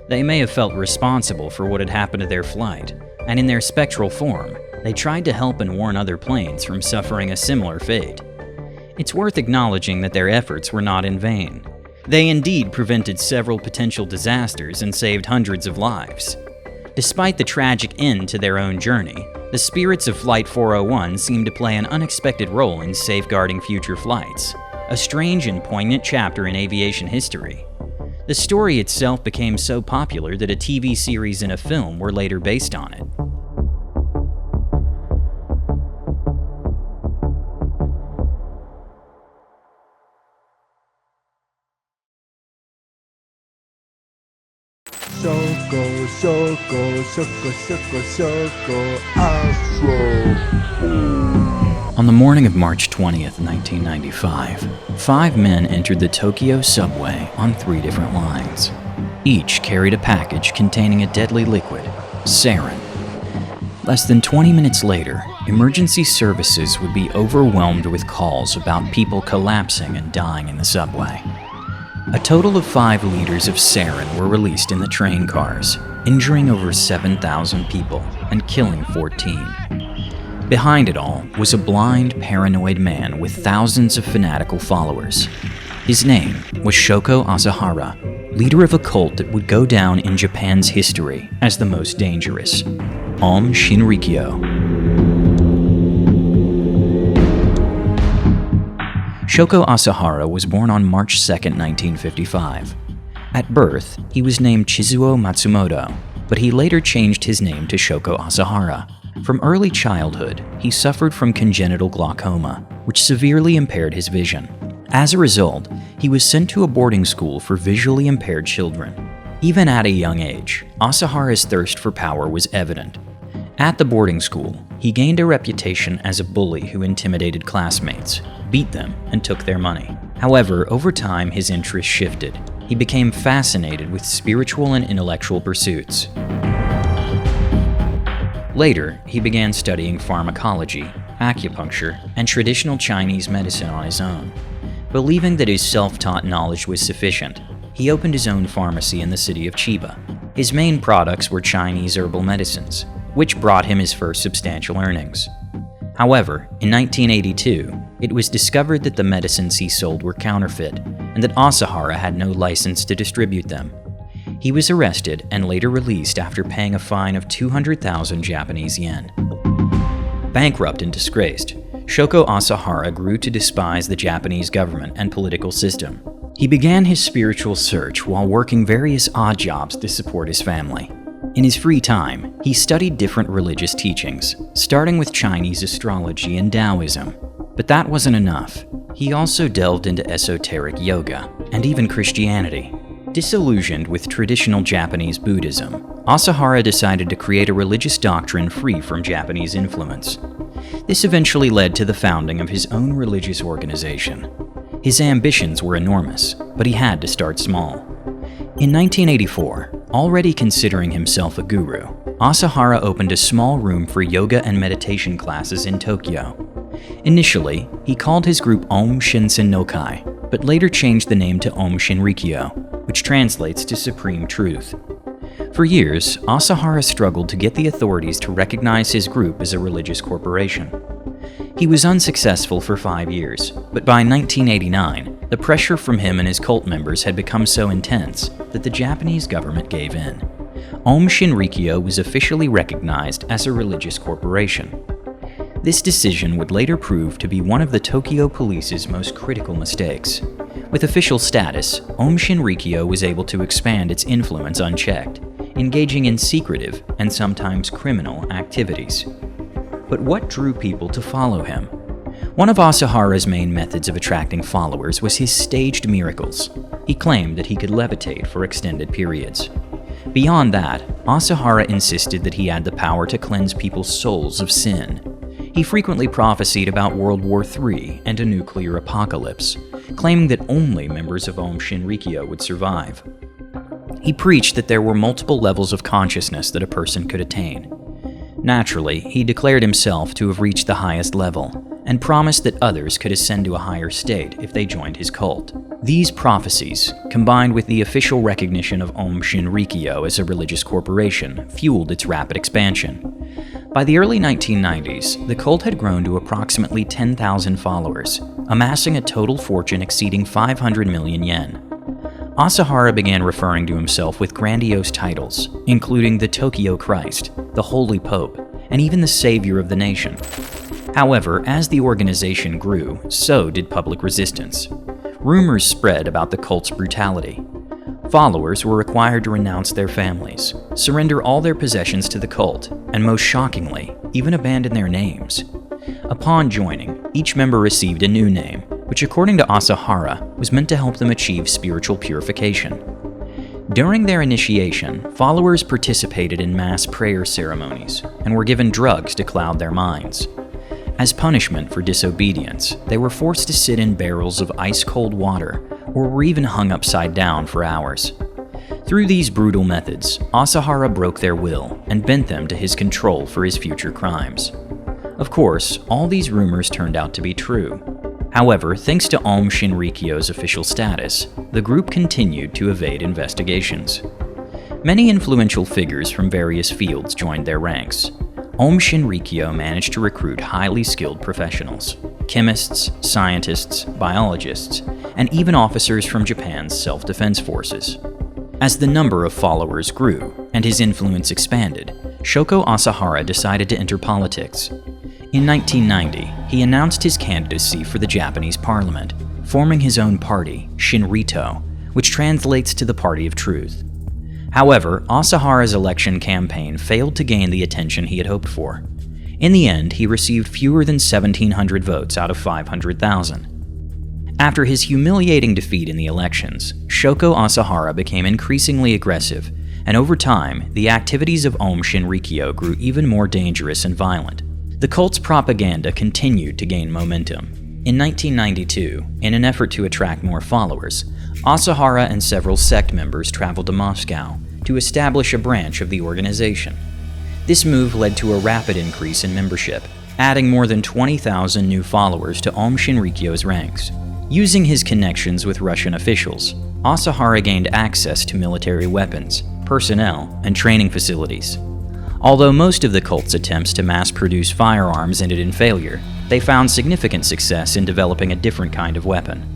They may have felt responsible for what had happened to their flight, and in their spectral form, they tried to help and warn other planes from suffering a similar fate. It's worth acknowledging that their efforts were not in vain. They indeed prevented several potential disasters and saved hundreds of lives. Despite the tragic end to their own journey, the spirits of Flight 401 seem to play an unexpected role in safeguarding future flights, a strange and poignant chapter in aviation history. The story itself became so popular that a TV series and a film were later based on it. On the morning of March 20th, 1995, 5 men entered the Tokyo subway on 3 different lines. Each carried a package containing a deadly liquid, sarin. Less than 20 minutes later, emergency services would be overwhelmed with calls about people collapsing and dying in the subway. A total of 5 liters of sarin were released in the train cars, injuring over 7,000 people and killing 14. Behind it all was a blind, paranoid man with thousands of fanatical followers. His name was Shoko Asahara, leader of a cult that would go down in Japan's history as the most dangerous, Om Shinrikyo. Shoko Asahara was born on March 2, 1955. At birth, he was named Chizuo Matsumoto, but he later changed his name to Shoko Asahara. From early childhood, he suffered from congenital glaucoma, which severely impaired his vision. As a result, he was sent to a boarding school for visually impaired children. Even at a young age, Asahara's thirst for power was evident. At the boarding school, he gained a reputation as a bully who intimidated classmates, beat them, and took their money. However, over time, his interests shifted. He became fascinated with spiritual and intellectual pursuits. Later, he began studying pharmacology, acupuncture, and traditional Chinese medicine on his own. Believing that his self-taught knowledge was sufficient, he opened his own pharmacy in the city of Chiba. His main products were Chinese herbal medicines, which brought him his first substantial earnings. However, in 1982, it was discovered that the medicines he sold were counterfeit, and that Asahara had no license to distribute them. He was arrested and later released after paying a fine of 200,000 Japanese yen. Bankrupt and disgraced, Shoko Asahara grew to despise the Japanese government and political system. He began his spiritual search while working various odd jobs to support his family. In his free time, he studied different religious teachings, starting with Chinese astrology and Taoism. But that wasn't enough. He also delved into esoteric yoga and even Christianity. Disillusioned with traditional Japanese Buddhism, Asahara decided to create a religious doctrine free from Japanese influence. This eventually led to the founding of his own religious organization. His ambitions were enormous, but he had to start small. In 1984, already considering himself a guru, Asahara opened a small room for yoga and meditation classes in Tokyo. Initially, he called his group Om Shinsen no Kai, but later changed the name to Om Shinrikyo, which translates to Supreme Truth. For years, Asahara struggled to get the authorities to recognize his group as a religious corporation. He was unsuccessful for 5 years, but by 1989, the pressure from him and his cult members had become so intense that the Japanese government gave in. Aum Shinrikyo was officially recognized as a religious corporation. This decision would later prove to be one of the Tokyo police's most critical mistakes. With official status, Aum Shinrikyo was able to expand its influence unchecked, engaging in secretive and sometimes criminal activities. But what drew people to follow him? One of Asahara's main methods of attracting followers was his staged miracles. He claimed that he could levitate for extended periods. Beyond that, Asahara insisted that he had the power to cleanse people's souls of sin. He frequently prophesied about World War III and a nuclear apocalypse, claiming that only members of Aum Shinrikyo would survive. He preached that there were multiple levels of consciousness that a person could attain. Naturally, he declared himself to have reached the highest level, and promised that others could ascend to a higher state if they joined his cult. These prophecies, combined with the official recognition of Aum Shinrikyo as a religious corporation, fueled its rapid expansion. By the early 1990s, the cult had grown to approximately 10,000 followers, amassing a total fortune exceeding 500 million yen. Asahara began referring to himself with grandiose titles, including the Tokyo Christ, the Holy Pope, and even the Savior of the nation. However, as the organization grew, so did public resistance. Rumors spread about the cult's brutality. Followers were required to renounce their families, surrender all their possessions to the cult, and most shockingly, even abandon their names. Upon joining, each member received a new name, which according to Asahara was meant to help them achieve spiritual purification. During their initiation, followers participated in mass prayer ceremonies and were given drugs to cloud their minds. As punishment for disobedience, they were forced to sit in barrels of ice-cold water or were even hung upside down for hours. Through these brutal methods, Asahara broke their will and bent them to his control for his future crimes. Of course, all these rumors turned out to be true. However, thanks to Aum Shinrikyo's official status, the group continued to evade investigations. Many influential figures from various fields joined their ranks. Aum Shinrikyo managed to recruit highly skilled professionals, chemists, scientists, biologists, and even officers from Japan's self-defense forces. As the number of followers grew and his influence expanded, Shoko Asahara decided to enter politics. In 1990, he announced his candidacy for the Japanese parliament, forming his own party, Shinrito, which translates to the Party of Truth. However, Asahara's election campaign failed to gain the attention he had hoped for. In the end, he received fewer than 1,700 votes out of 500,000. After his humiliating defeat in the elections, Shoko Asahara became increasingly aggressive, and over time, the activities of Aum Shinrikyo grew even more dangerous and violent. The cult's propaganda continued to gain momentum. In 1992, in an effort to attract more followers, Asahara and several sect members traveled to Moscow to establish a branch of the organization. This move led to a rapid increase in membership, adding more than 20,000 new followers to Aum Shinrikyo's ranks. Using his connections with Russian officials, Asahara gained access to military weapons, personnel, and training facilities. Although most of the cult's attempts to mass-produce firearms ended in failure, they found significant success in developing a different kind of weapon.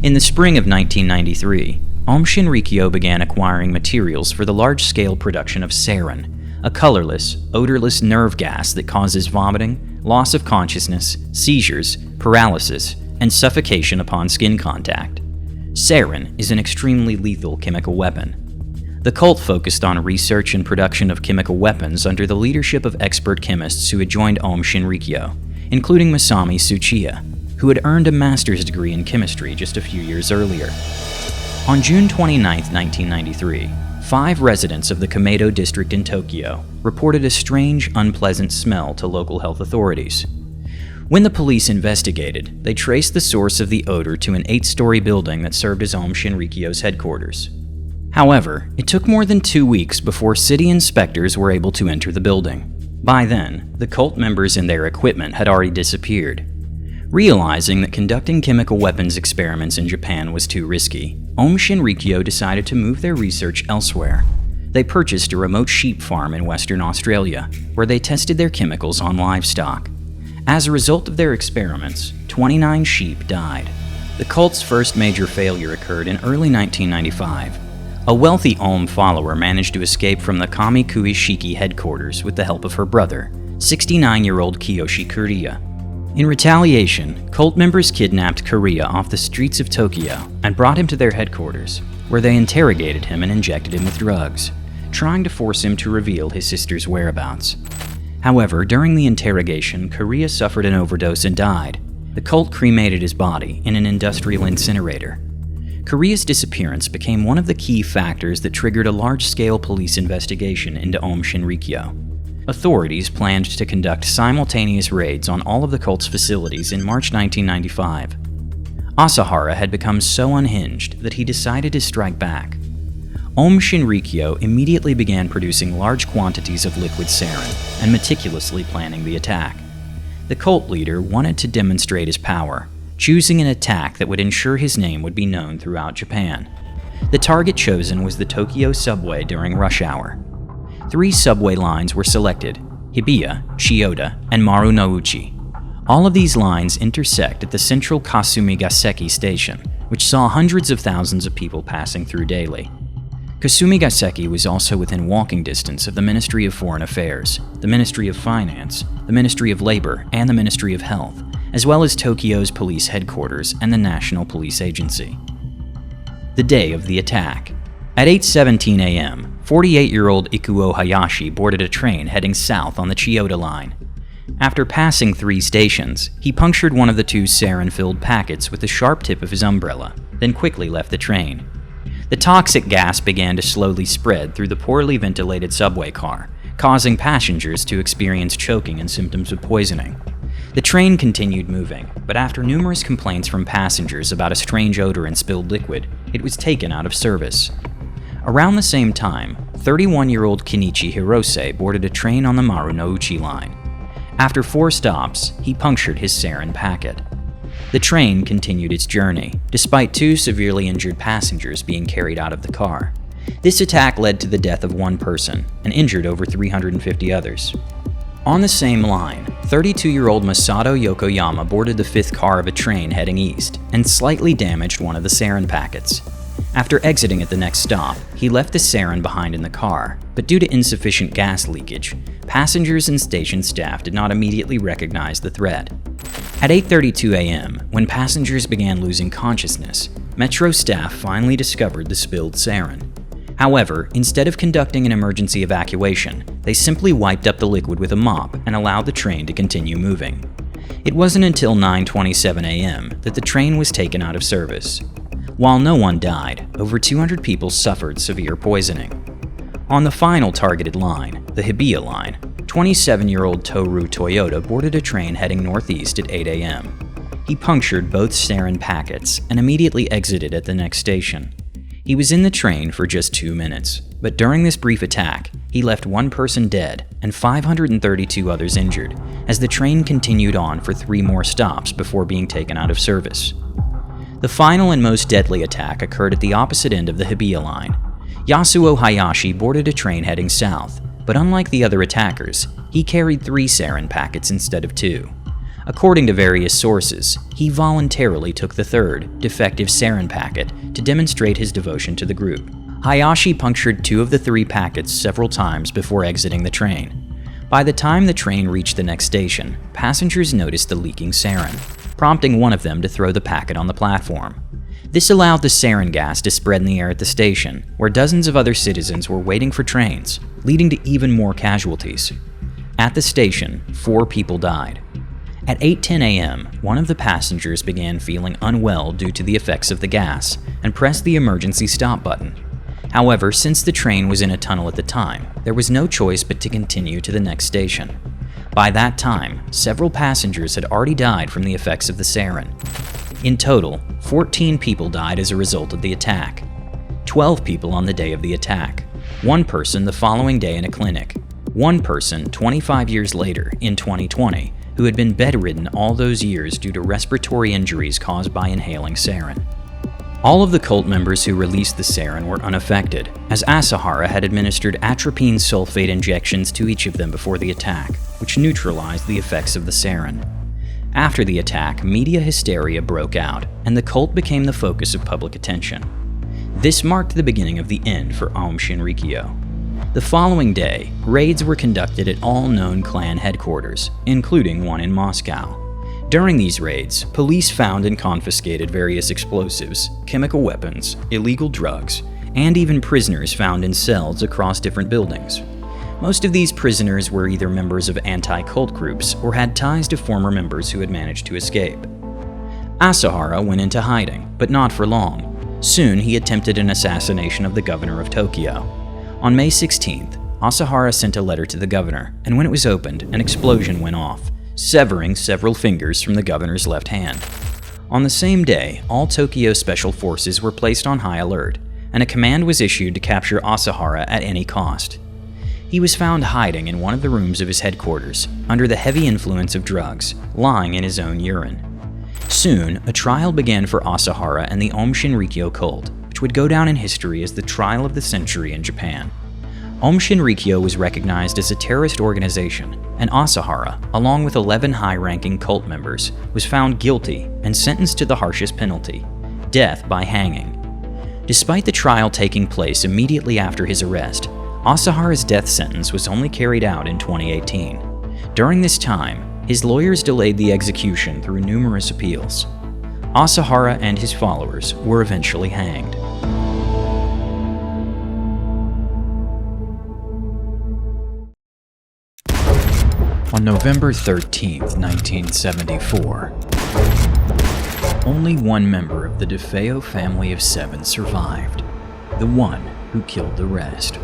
In the spring of 1993, Aum Shinrikyo began acquiring materials for the large-scale production of sarin, a colorless, odorless nerve gas that causes vomiting, loss of consciousness, seizures, paralysis, and suffocation upon skin contact. Sarin is an extremely lethal chemical weapon. The cult focused on research and production of chemical weapons under the leadership of expert chemists who had joined Aum Shinrikyo, including Masami Tsuchiya, who had earned a master's degree in chemistry just a few years earlier. On June 29, 1993, 5 residents of the Kamedo district in Tokyo reported a strange, unpleasant smell to local health authorities. When the police investigated, they traced the source of the odor to an 8-story building that served as Aum Shinrikyo's headquarters. However, it took more than 2 weeks before city inspectors were able to enter the building. By then, the cult members and their equipment had already disappeared. Realizing that conducting chemical weapons experiments in Japan was too risky, Aum Shinrikyo decided to move their research elsewhere. They purchased a remote sheep farm in Western Australia, where they tested their chemicals on livestock. As a result of their experiments, 29 sheep died. The cult's first major failure occurred in early 1995. A wealthy Aum follower managed to escape from the Kamikui Shiki headquarters with the help of her brother, 69-year-old Kiyoshi Kuriya. In retaliation, cult members kidnapped Kuriya off the streets of Tokyo and brought him to their headquarters, where they interrogated him and injected him with drugs, trying to force him to reveal his sister's whereabouts. However, during the interrogation, Kuriya suffered an overdose and died. The cult cremated his body in an industrial incinerator. Kuriya's disappearance became one of the key factors that triggered a large-scale police investigation into Aum Shinrikyo. Authorities planned to conduct simultaneous raids on all of the cult's facilities in March 1995. Asahara had become so unhinged that he decided to strike back. Aum Shinrikyo immediately began producing large quantities of liquid sarin and meticulously planning the attack. The cult leader wanted to demonstrate his power, choosing an attack that would ensure his name would be known throughout Japan. The target chosen was the Tokyo subway during rush hour. 3 subway lines were selected: Hibiya, Chiyoda, and Marunouchi. All of these lines intersect at the central Kasumigaseki station, which saw hundreds of thousands of people passing through daily. Kasumigaseki was also within walking distance of the Ministry of Foreign Affairs, the Ministry of Finance, the Ministry of Labor, and the Ministry of Health, as well as Tokyo's police headquarters and the National Police Agency. The day of the attack. At 8:17 a.m., 48-year-old Ikuo Hayashi boarded a train heading south on the Chiyoda line. After passing 3 stations, he punctured one of the 2 sarin-filled packets with the sharp tip of his umbrella, then quickly left the train. The toxic gas began to slowly spread through the poorly ventilated subway car, causing passengers to experience choking and symptoms of poisoning. The train continued moving, but after numerous complaints from passengers about a strange odor and spilled liquid, it was taken out of service. Around the same time, 31-year-old Kenichi Hirose boarded a train on the Marunouchi line. After 4 stops, he punctured his sarin packet. The train continued its journey, despite 2 severely injured passengers being carried out of the car. This attack led to the death of 1 person and injured over 350 others. On the same line, 32-year-old Masato Yokoyama boarded the 5th car of a train heading east and slightly damaged one of the sarin packets. After exiting at the next stop, he left the sarin behind in the car, but due to insufficient gas leakage, passengers and station staff did not immediately recognize the threat. At 8:32 a.m., when passengers began losing consciousness, Metro staff finally discovered the spilled sarin. However, instead of conducting an emergency evacuation, they simply wiped up the liquid with a mop and allowed the train to continue moving. It wasn't until 9:27 a.m. that the train was taken out of service. While no one died, over 200 people suffered severe poisoning. On the final targeted line, the Hibiya line, 27-year-old Toru Toyota boarded a train heading northeast at 8 a.m. He punctured both sarin packets and immediately exited at the next station. He was in the train for just 2 minutes, but during this brief attack, he left 1 person dead and 532 others injured, as the train continued on for 3 more stops before being taken out of service. The final and most deadly attack occurred at the opposite end of the Hibiya line. Yasuo Hayashi boarded a train heading south, but unlike the other attackers, he carried 3 sarin packets instead of 2. According to various sources, he voluntarily took the 3rd, defective sarin packet to demonstrate his devotion to the group. Hayashi punctured 2 of the 3 packets several times before exiting the train. By the time the train reached the next station, passengers noticed the leaking sarin, prompting one of them to throw the packet on the platform. This allowed the sarin gas to spread in the air at the station, where dozens of other citizens were waiting for trains, leading to even more casualties. At the station, 4 people died. At 8:10 a.m., one of the passengers began feeling unwell due to the effects of the gas and pressed the emergency stop button. However, since the train was in a tunnel at the time, there was no choice but to continue to the next station. By that time, several passengers had already died from the effects of the sarin. In total, 14 people died as a result of the attack. 12 people on the day of the attack, 1 person the following day in a clinic, 1 person 25 years later in 2020 who had been bedridden all those years due to respiratory injuries caused by inhaling sarin. All of the cult members who released the sarin were unaffected, as Asahara had administered atropine sulfate injections to each of them before the attack, which neutralized the effects of the sarin. After the attack, media hysteria broke out, and the cult became the focus of public attention. This marked the beginning of the end for Aum Shinrikyo. The following day, raids were conducted at all known clan headquarters, including one in Moscow. During these raids, police found and confiscated various explosives, chemical weapons, illegal drugs, and even prisoners found in cells across different buildings. Most of these prisoners were either members of anti-cult groups or had ties to former members who had managed to escape. Asahara went into hiding, but not for long. Soon he attempted an assassination of the governor of Tokyo. On May 16th, Asahara sent a letter to the governor, and when it was opened, an explosion went off, severing several fingers from the governor's left hand. On the same day, all Tokyo special forces were placed on high alert, and a command was issued to capture Asahara at any cost. He was found hiding in one of the rooms of his headquarters, under the heavy influence of drugs, lying in his own urine. Soon, a trial began for Asahara and the Aum Shinrikyo cult, which would go down in history as the trial of the century in Japan. Aum Shinrikyo was recognized as a terrorist organization, and Asahara, along with 11 high-ranking cult members, was found guilty and sentenced to the harshest penalty, death by hanging. Despite the trial taking place immediately after his arrest, Asahara's death sentence was only carried out in 2018. During this time, his lawyers delayed the execution through numerous appeals. Asahara and his followers were eventually hanged. On November 13, 1974, only one member of the DeFeo family of 7 survived, the one who killed the rest.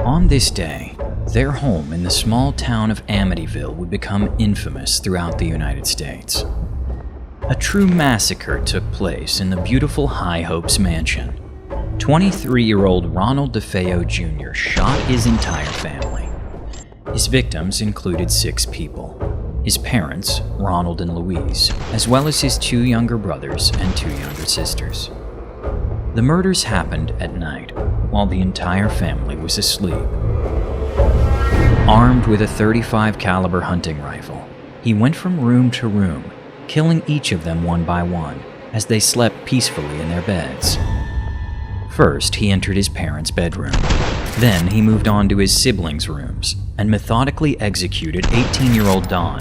On this day, their home in the small town of Amityville would become infamous throughout the United States. A true massacre took place in the beautiful High Hopes mansion. 23-year-old Ronald DeFeo Jr. shot his entire family. His victims included 6 people: his parents, Ronald and Louise, as well as his 2 younger brothers and 2 younger sisters. The murders happened at night, while the entire family was asleep. Armed with a .35 caliber hunting rifle, he went from room to room, killing each of them one by one as they slept peacefully in their beds. First, he entered his parents' bedroom. Then he moved on to his siblings' rooms and methodically executed 18-year-old Dawn,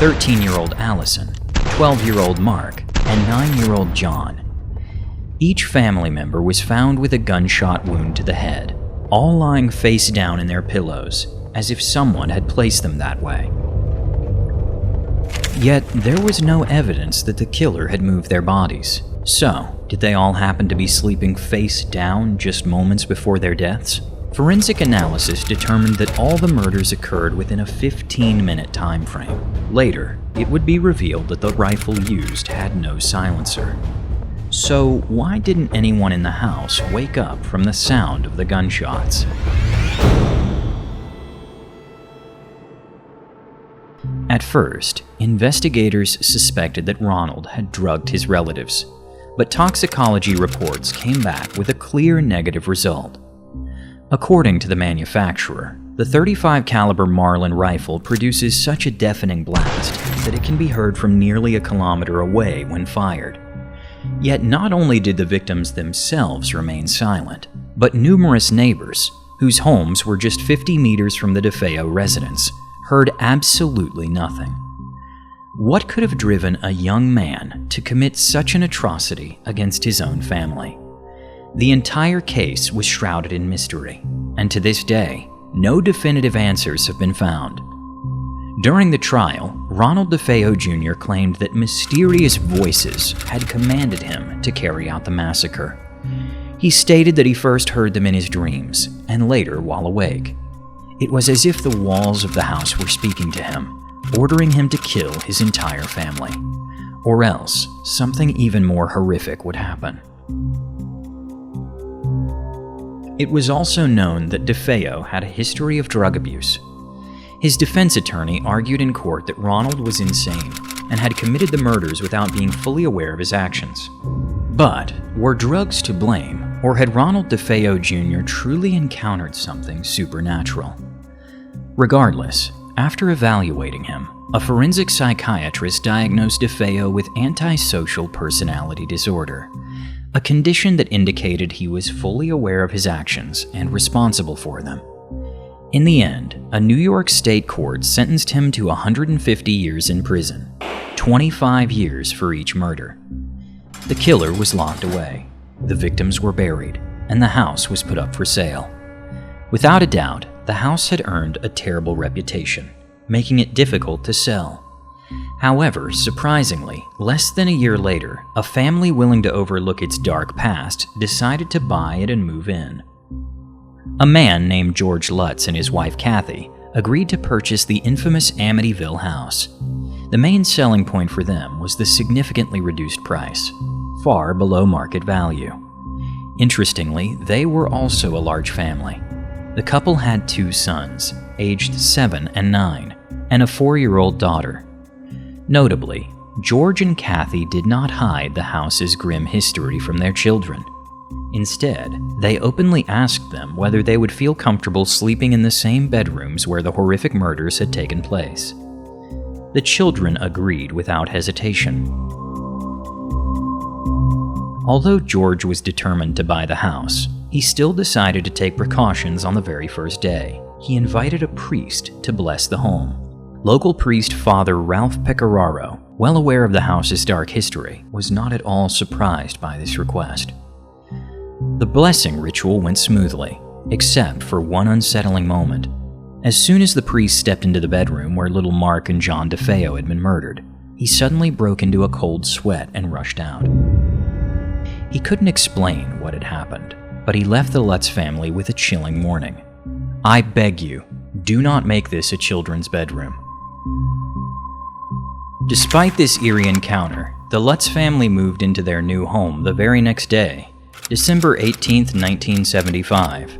13-year-old Allison, 12-year-old Mark, and 9-year-old John. Each family member was found with a gunshot wound to the head, all lying face down in their pillows, as if someone had placed them that way. Yet, there was no evidence that the killer had moved their bodies. So, did they all happen to be sleeping face down just moments before their deaths? Forensic analysis determined that all the murders occurred within a 15-minute time frame. Later, it would be revealed that the rifle used had no silencer. So, why didn't anyone in the house wake up from the sound of the gunshots? At first, investigators suspected that Ronald had drugged his relatives, but toxicology reports came back with a clear negative result. According to the manufacturer, the .35 caliber Marlin rifle produces such a deafening blast that it can be heard from nearly a kilometer away when fired. Yet not only did the victims themselves remain silent, but numerous neighbors, whose homes were just 50 meters from the DeFeo residence, heard absolutely nothing. What could have driven a young man to commit such an atrocity against his own family? The entire case was shrouded in mystery, and to this day, no definitive answers have been found. During the trial, Ronald DeFeo Jr. claimed that mysterious voices had commanded him to carry out the massacre. He stated that he first heard them in his dreams, and later while awake. It was as if the walls of the house were speaking to him, ordering him to kill his entire family. Or else, something even more horrific would happen. It was also known that DeFeo had a history of drug abuse. His defense attorney argued in court that Ronald was insane, and had committed the murders without being fully aware of his actions. But were drugs to blame, or had Ronald DeFeo Jr. truly encountered something supernatural? Regardless, after evaluating him, a forensic psychiatrist diagnosed DeFeo with antisocial personality disorder, a condition that indicated he was fully aware of his actions and responsible for them. In the end, a New York state court sentenced him to 150 years in prison, 25 years for each murder. The killer was locked away, the victims were buried, and the house was put up for sale. Without a doubt, the house had earned a terrible reputation, making it difficult to sell. However, surprisingly, less than a year later, a family willing to overlook its dark past decided to buy it and move in. A man named George Lutz and his wife Kathy agreed to purchase the infamous Amityville house. The main selling point for them was the significantly reduced price, far below market value. Interestingly, they were also a large family. The couple had 2 sons, aged 7 and 9, and a 4-year-old daughter. Notably, George and Kathy did not hide the house's grim history from their children. Instead, they openly asked them whether they would feel comfortable sleeping in the same bedrooms where the horrific murders had taken place. The children agreed without hesitation. Although George was determined to buy the house, he still decided to take precautions on the very first day. He invited a priest to bless the home. Local priest Father Ralph Pecoraro, well aware of the house's dark history, was not at all surprised by this request. The blessing ritual went smoothly, except for one unsettling moment. As soon as the priest stepped into the bedroom where little Mark and John DeFeo had been murdered, he suddenly broke into a cold sweat and rushed out. He couldn't explain what had happened, but he left the Lutz family with a chilling warning. "I beg you, do not make this a children's bedroom." Despite this eerie encounter, the Lutz family moved into their new home the very next day, December 18, 1975.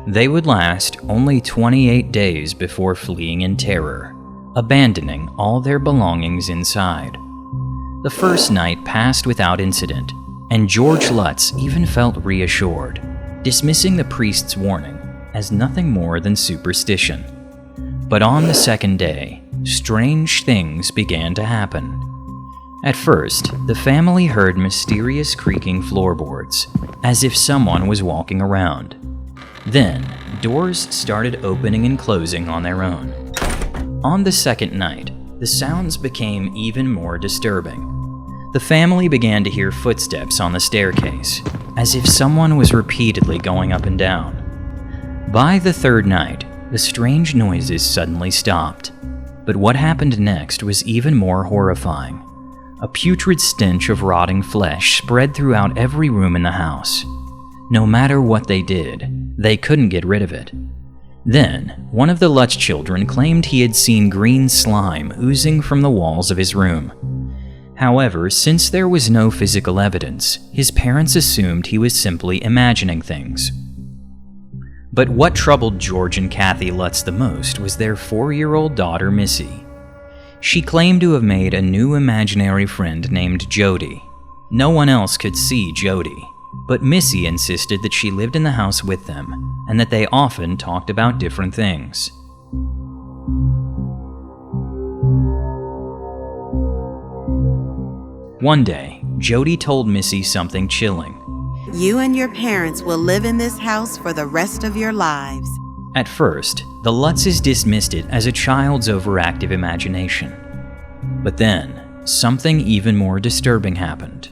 They would last only 28 days before fleeing in terror, abandoning all their belongings inside. The first night passed without incident, and George Lutz even felt reassured, dismissing the priest's warning as nothing more than superstition. But on the second day, strange things began to happen. At first, the family heard mysterious creaking floorboards, as if someone was walking around. Then, doors started opening and closing on their own. On the second night, the sounds became even more disturbing. The family began to hear footsteps on the staircase, as if someone was repeatedly going up and down. By the third night, the strange noises suddenly stopped. But what happened next was even more horrifying. A putrid stench of rotting flesh spread throughout every room in the house. No matter what they did, they couldn't get rid of it. Then, one of the Lutz children claimed he had seen green slime oozing from the walls of his room. However, since there was no physical evidence, his parents assumed he was simply imagining things. But what troubled George and Kathy Lutz the most was their 4-year-old daughter, Missy. She claimed to have made a new imaginary friend named Jody. No one else could see Jody, but Missy insisted that she lived in the house with them and that they often talked about different things. One day, Jody told Missy something chilling. "You and your parents will live in this house for the rest of your lives." At first, the Lutzes dismissed it as a child's overactive imagination. But then, something even more disturbing happened.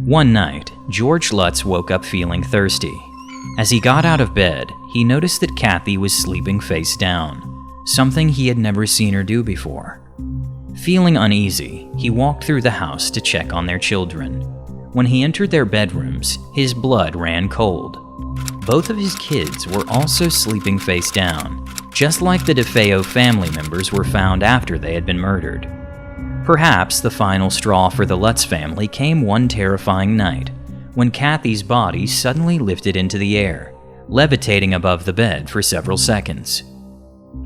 One night, George Lutz woke up feeling thirsty. As he got out of bed, he noticed that Kathy was sleeping face down, something he had never seen her do before. Feeling uneasy, he walked through the house to check on their children. When he entered their bedrooms, his blood ran cold. Both of his kids were also sleeping face down, just like the DeFeo family members were found after they had been murdered. Perhaps the final straw for the Lutz family came one terrifying night, when Kathy's body suddenly lifted into the air, levitating above the bed for several seconds.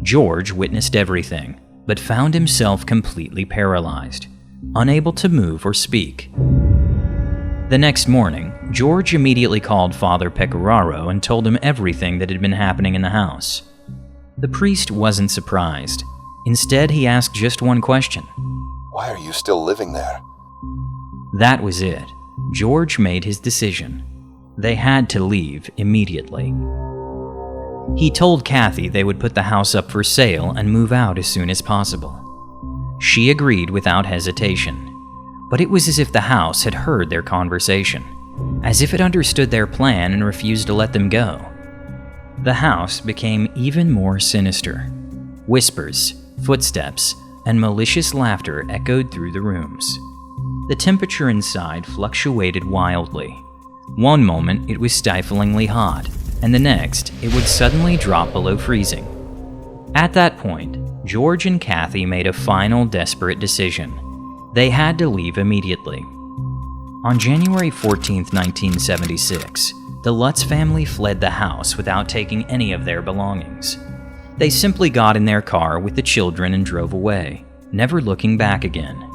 George witnessed everything, but found himself completely paralyzed, unable to move or speak. The next morning, George immediately called Father Pecoraro and told him everything that had been happening in the house. The priest wasn't surprised. Instead, he asked just one question. Why are you still living there? That was it. George made his decision. They had to leave immediately. He told Kathy they would put the house up for sale and move out as soon as possible. She agreed without hesitation, but it was as if the house had heard their conversation, as if it understood their plan and refused to let them go. The house became even more sinister. Whispers, footsteps, and malicious laughter echoed through the rooms. The temperature inside fluctuated wildly. One moment it was stiflingly hot, and the next it would suddenly drop below freezing. At that point, George and Kathy made a final desperate decision. They had to leave immediately. On January 14, 1976, the Lutz family fled the house without taking any of their belongings. They simply got in their car with the children and drove away, never looking back again.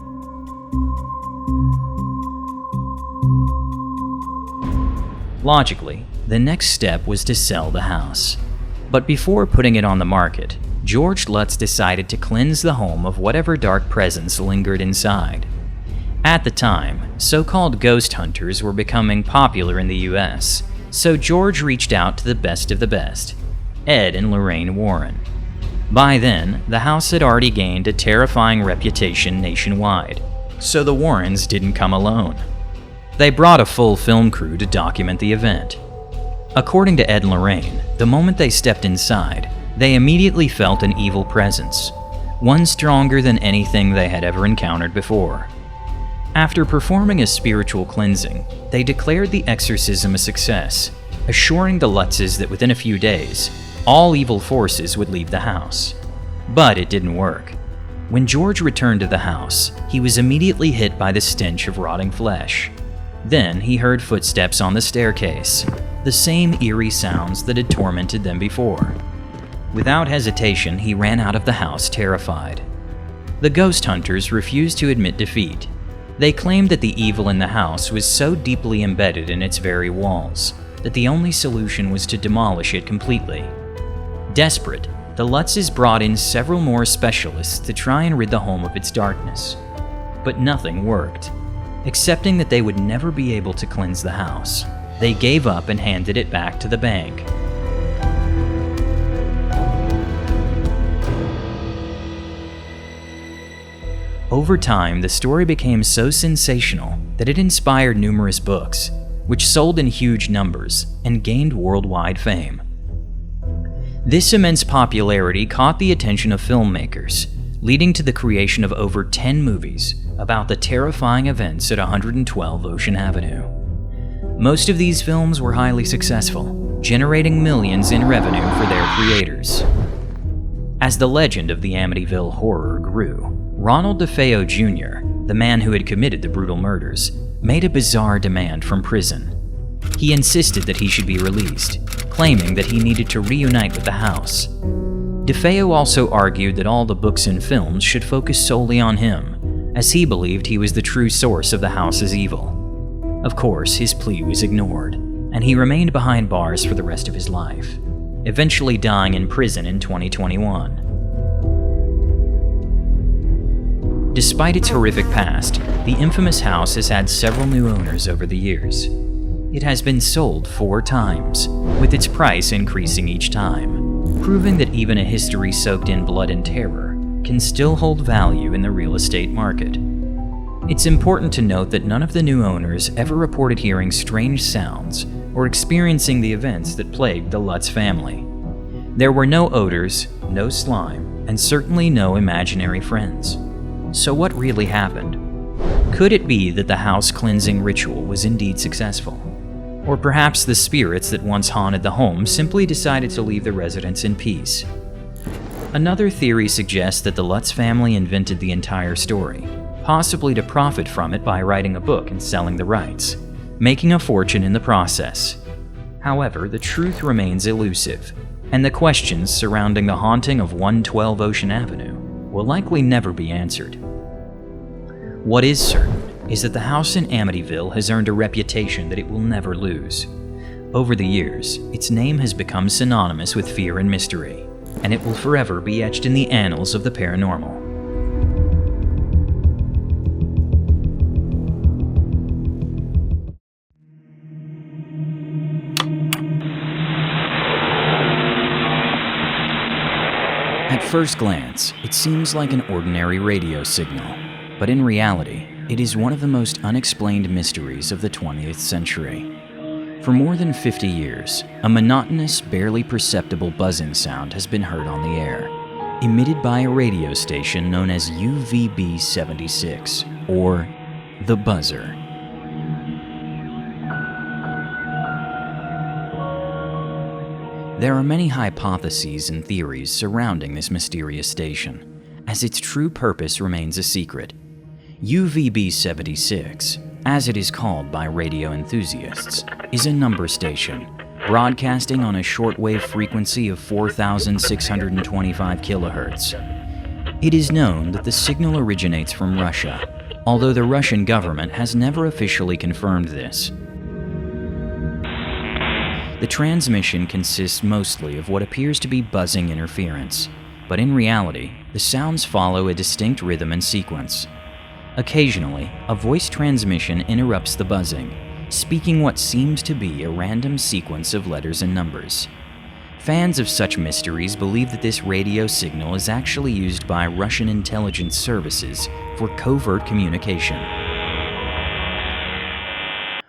Logically, the next step was to sell the house. But before putting it on the market, George Lutz decided to cleanse the home of whatever dark presence lingered inside. At the time, so-called ghost hunters were becoming popular in the US, so George reached out to the best of the best, Ed and Lorraine Warren. By then, the house had already gained a terrifying reputation nationwide, so the Warrens didn't come alone. They brought a full film crew to document the event. According to Ed and Lorraine, the moment they stepped inside, they immediately felt an evil presence, one stronger than anything they had ever encountered before. After performing a spiritual cleansing, they declared the exorcism a success, assuring the Lutzes that within a few days, all evil forces would leave the house. But it didn't work. When George returned to the house, he was immediately hit by the stench of rotting flesh. Then he heard footsteps on the staircase, the same eerie sounds that had tormented them before. Without hesitation, he ran out of the house terrified. The ghost hunters refused to admit defeat. They claimed that the evil in the house was so deeply embedded in its very walls that the only solution was to demolish it completely. Desperate, the Lutzes brought in several more specialists to try and rid the home of its darkness. But nothing worked. Accepting that they would never be able to cleanse the house, they gave up and handed it back to the bank. Over time, the story became so sensational that it inspired numerous books, which sold in huge numbers and gained worldwide fame. This immense popularity caught the attention of filmmakers, leading to the creation of over 10 movies about the terrifying events at 112 Ocean Avenue. Most of these films were highly successful, generating millions in revenue for their creators. As the legend of the Amityville Horror grew, Ronald DeFeo Jr., the man who had committed the brutal murders, made a bizarre demand from prison. He insisted that he should be released, claiming that he needed to reunite with the house. DeFeo also argued that all the books and films should focus solely on him, as he believed he was the true source of the house's evil. Of course, his plea was ignored, and he remained behind bars for the rest of his life, eventually dying in prison in 2021. Despite its horrific past, the infamous house has had several new owners over the years. It has been sold 4 times, with its price increasing each time, proving that even a history soaked in blood and terror can still hold value in the real estate market. It's important to note that none of the new owners ever reported hearing strange sounds or experiencing the events that plagued the Lutz family. There were no odors, no slime, and certainly no imaginary friends. So what really happened? Could it be that the house cleansing ritual was indeed successful? Or perhaps the spirits that once haunted the home simply decided to leave the residents in peace? Another theory suggests that the Lutz family invented the entire story, possibly to profit from it by writing a book and selling the rights, making a fortune in the process. However, the truth remains elusive, and the questions surrounding the haunting of 112 Ocean Avenue will likely never be answered. What is certain is that the house in Amityville has earned a reputation that it will never lose. Over the years, its name has become synonymous with fear and mystery, and it will forever be etched in the annals of the paranormal. At first glance, it seems like an ordinary radio signal, but in reality, it is one of the most unexplained mysteries of the 20th century. For more than 50 years, a monotonous, barely perceptible buzzing sound has been heard on the air, emitted by a radio station known as UVB-76, or the buzzer. There are many hypotheses and theories surrounding this mysterious station, as its true purpose remains a secret. UVB-76, as it is called by radio enthusiasts, is a number station, broadcasting on a shortwave frequency of 4,625 kilohertz. It is known that the signal originates from Russia, although the Russian government has never officially confirmed this. The transmission consists mostly of what appears to be buzzing interference, but in reality, the sounds follow a distinct rhythm and sequence. Occasionally, a voice transmission interrupts the buzzing, speaking what seems to be a random sequence of letters and numbers. Fans of such mysteries believe that this radio signal is actually used by Russian intelligence services for covert communication.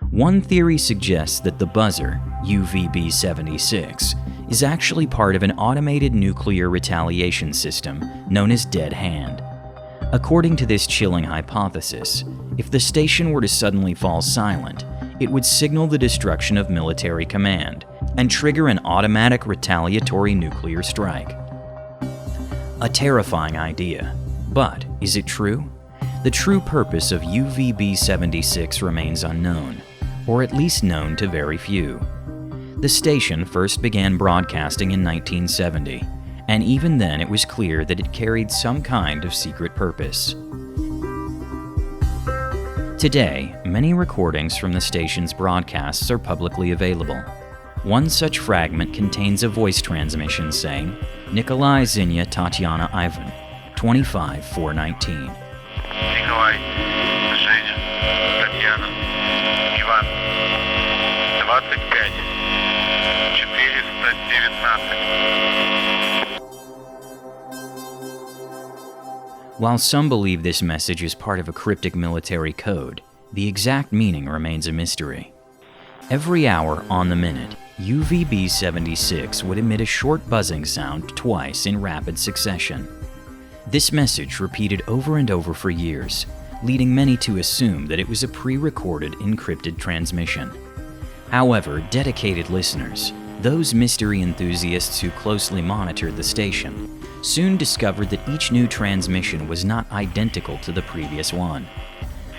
One theory suggests that the buzzer, UVB-76, is actually part of an automated nuclear retaliation system known as Dead Hand. According to this chilling hypothesis, if the station were to suddenly fall silent, it would signal the destruction of military command and trigger an automatic retaliatory nuclear strike. A terrifying idea, but is it true? The true purpose of UVB-76 remains unknown, or at least known to very few. The station first began broadcasting in 1970, and even then it was clear that it carried some kind of secret purpose. Today, many recordings from the station's broadcasts are publicly available. One such fragment contains a voice transmission saying, Nikolai Zinya Tatiana Ivan, 25-419. Николай, Женя, Татьяна, Иван, 25, 419. While some believe this message is part of a cryptic military code, the exact meaning remains a mystery. Every hour on the minute, UVB-76 would emit a short buzzing sound twice in rapid succession. This message repeated over and over for years, leading many to assume that it was a pre-recorded encrypted transmission. However, dedicated listeners, those mystery enthusiasts who closely monitored the station, soon discovered that each new transmission was not identical to the previous one.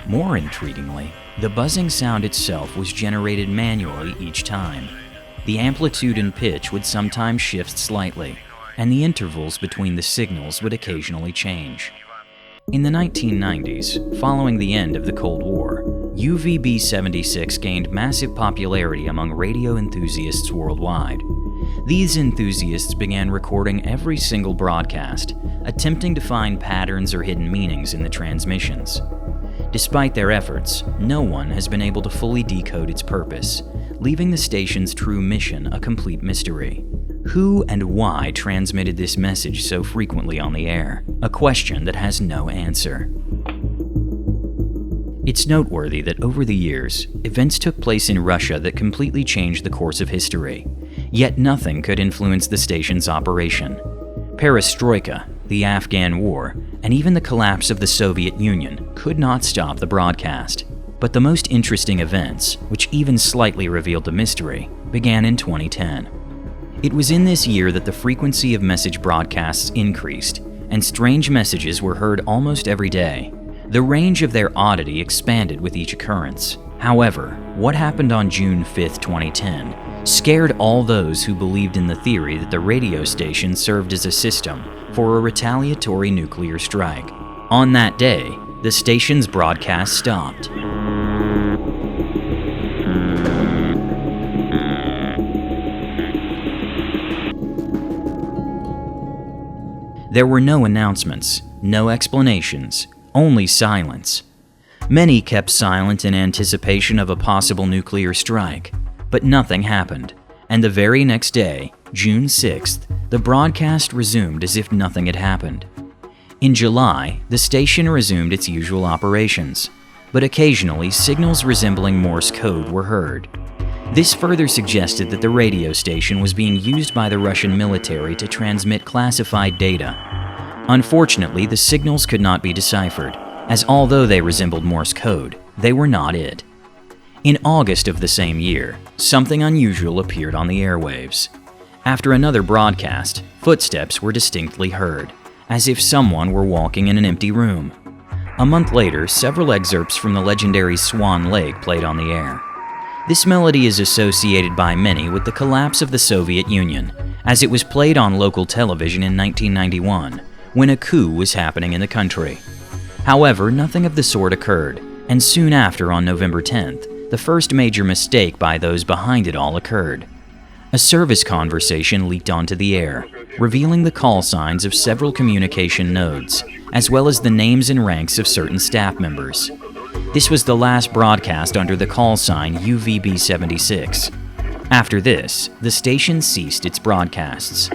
More intriguingly, the buzzing sound itself was generated manually each time. The amplitude and pitch would sometimes shift slightly, and the intervals between the signals would occasionally change. In the 1990s, following the end of the Cold War, UVB-76 gained massive popularity among radio enthusiasts worldwide. These enthusiasts began recording every single broadcast, attempting to find patterns or hidden meanings in the transmissions. Despite their efforts, no one has been able to fully decode its purpose, leaving the station's true mission a complete mystery. Who and why transmitted this message so frequently on the air? A question that has no answer. It's noteworthy that over the years, events took place in Russia that completely changed the course of history, yet nothing could influence the station's operation. Perestroika, the Afghan War, and even the collapse of the Soviet Union could not stop the broadcast. But the most interesting events, which even slightly revealed the mystery, began in 2010. It was in this year that the frequency of message broadcasts increased, and strange messages were heard almost every day. The range of their oddity expanded with each occurrence. However, what happened on June 5, 2010, scared all those who believed in the theory that the radio station served as a system for a retaliatory nuclear strike. On that day, the station's broadcast stopped. There were no announcements, no explanations, only silence. Many kept silent in anticipation of a possible nuclear strike, but nothing happened, and the very next day, June 6th, the broadcast resumed as if nothing had happened. In July, the station resumed its usual operations, but occasionally signals resembling Morse code were heard. This further suggested that the radio station was being used by the Russian military to transmit classified data. Unfortunately, the signals could not be deciphered, as although they resembled Morse code, they were not it. In August of the same year, something unusual appeared on the airwaves. After another broadcast, footsteps were distinctly heard, as if someone were walking in an empty room. A month later, several excerpts from the legendary Swan Lake played on the air. This melody is associated by many with the collapse of the Soviet Union, as it was played on local television in 1991, when a coup was happening in the country. However, nothing of the sort occurred, and soon after, on November 10th, the first major mistake by those behind it all occurred. A service conversation leaked onto the air, revealing the call signs of several communication nodes, as well as the names and ranks of certain staff members. This was the last broadcast under the call sign UVB-76. After this, the station ceased its broadcasts.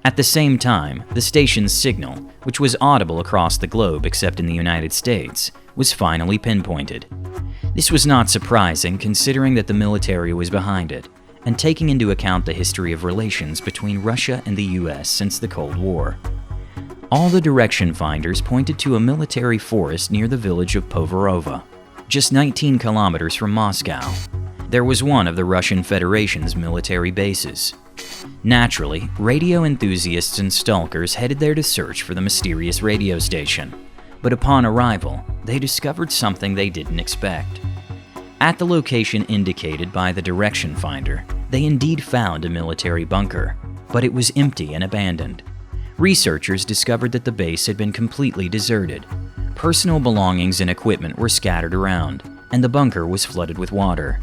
At the same time, the station's signal, which was audible across the globe except in the United States, was finally pinpointed. This was not surprising considering that the military was behind it, and taking into account the history of relations between Russia and the US since the Cold War. All the direction finders pointed to a military forest near the village of Poverovo, just 19 kilometers from Moscow. There was one of the Russian Federation's military bases. Naturally, radio enthusiasts and stalkers headed there to search for the mysterious radio station, but upon arrival, they discovered something they didn't expect. At the location indicated by the direction finder, they indeed found a military bunker, but it was empty and abandoned. Researchers discovered that the base had been completely deserted. Personal belongings and equipment were scattered around, and the bunker was flooded with water.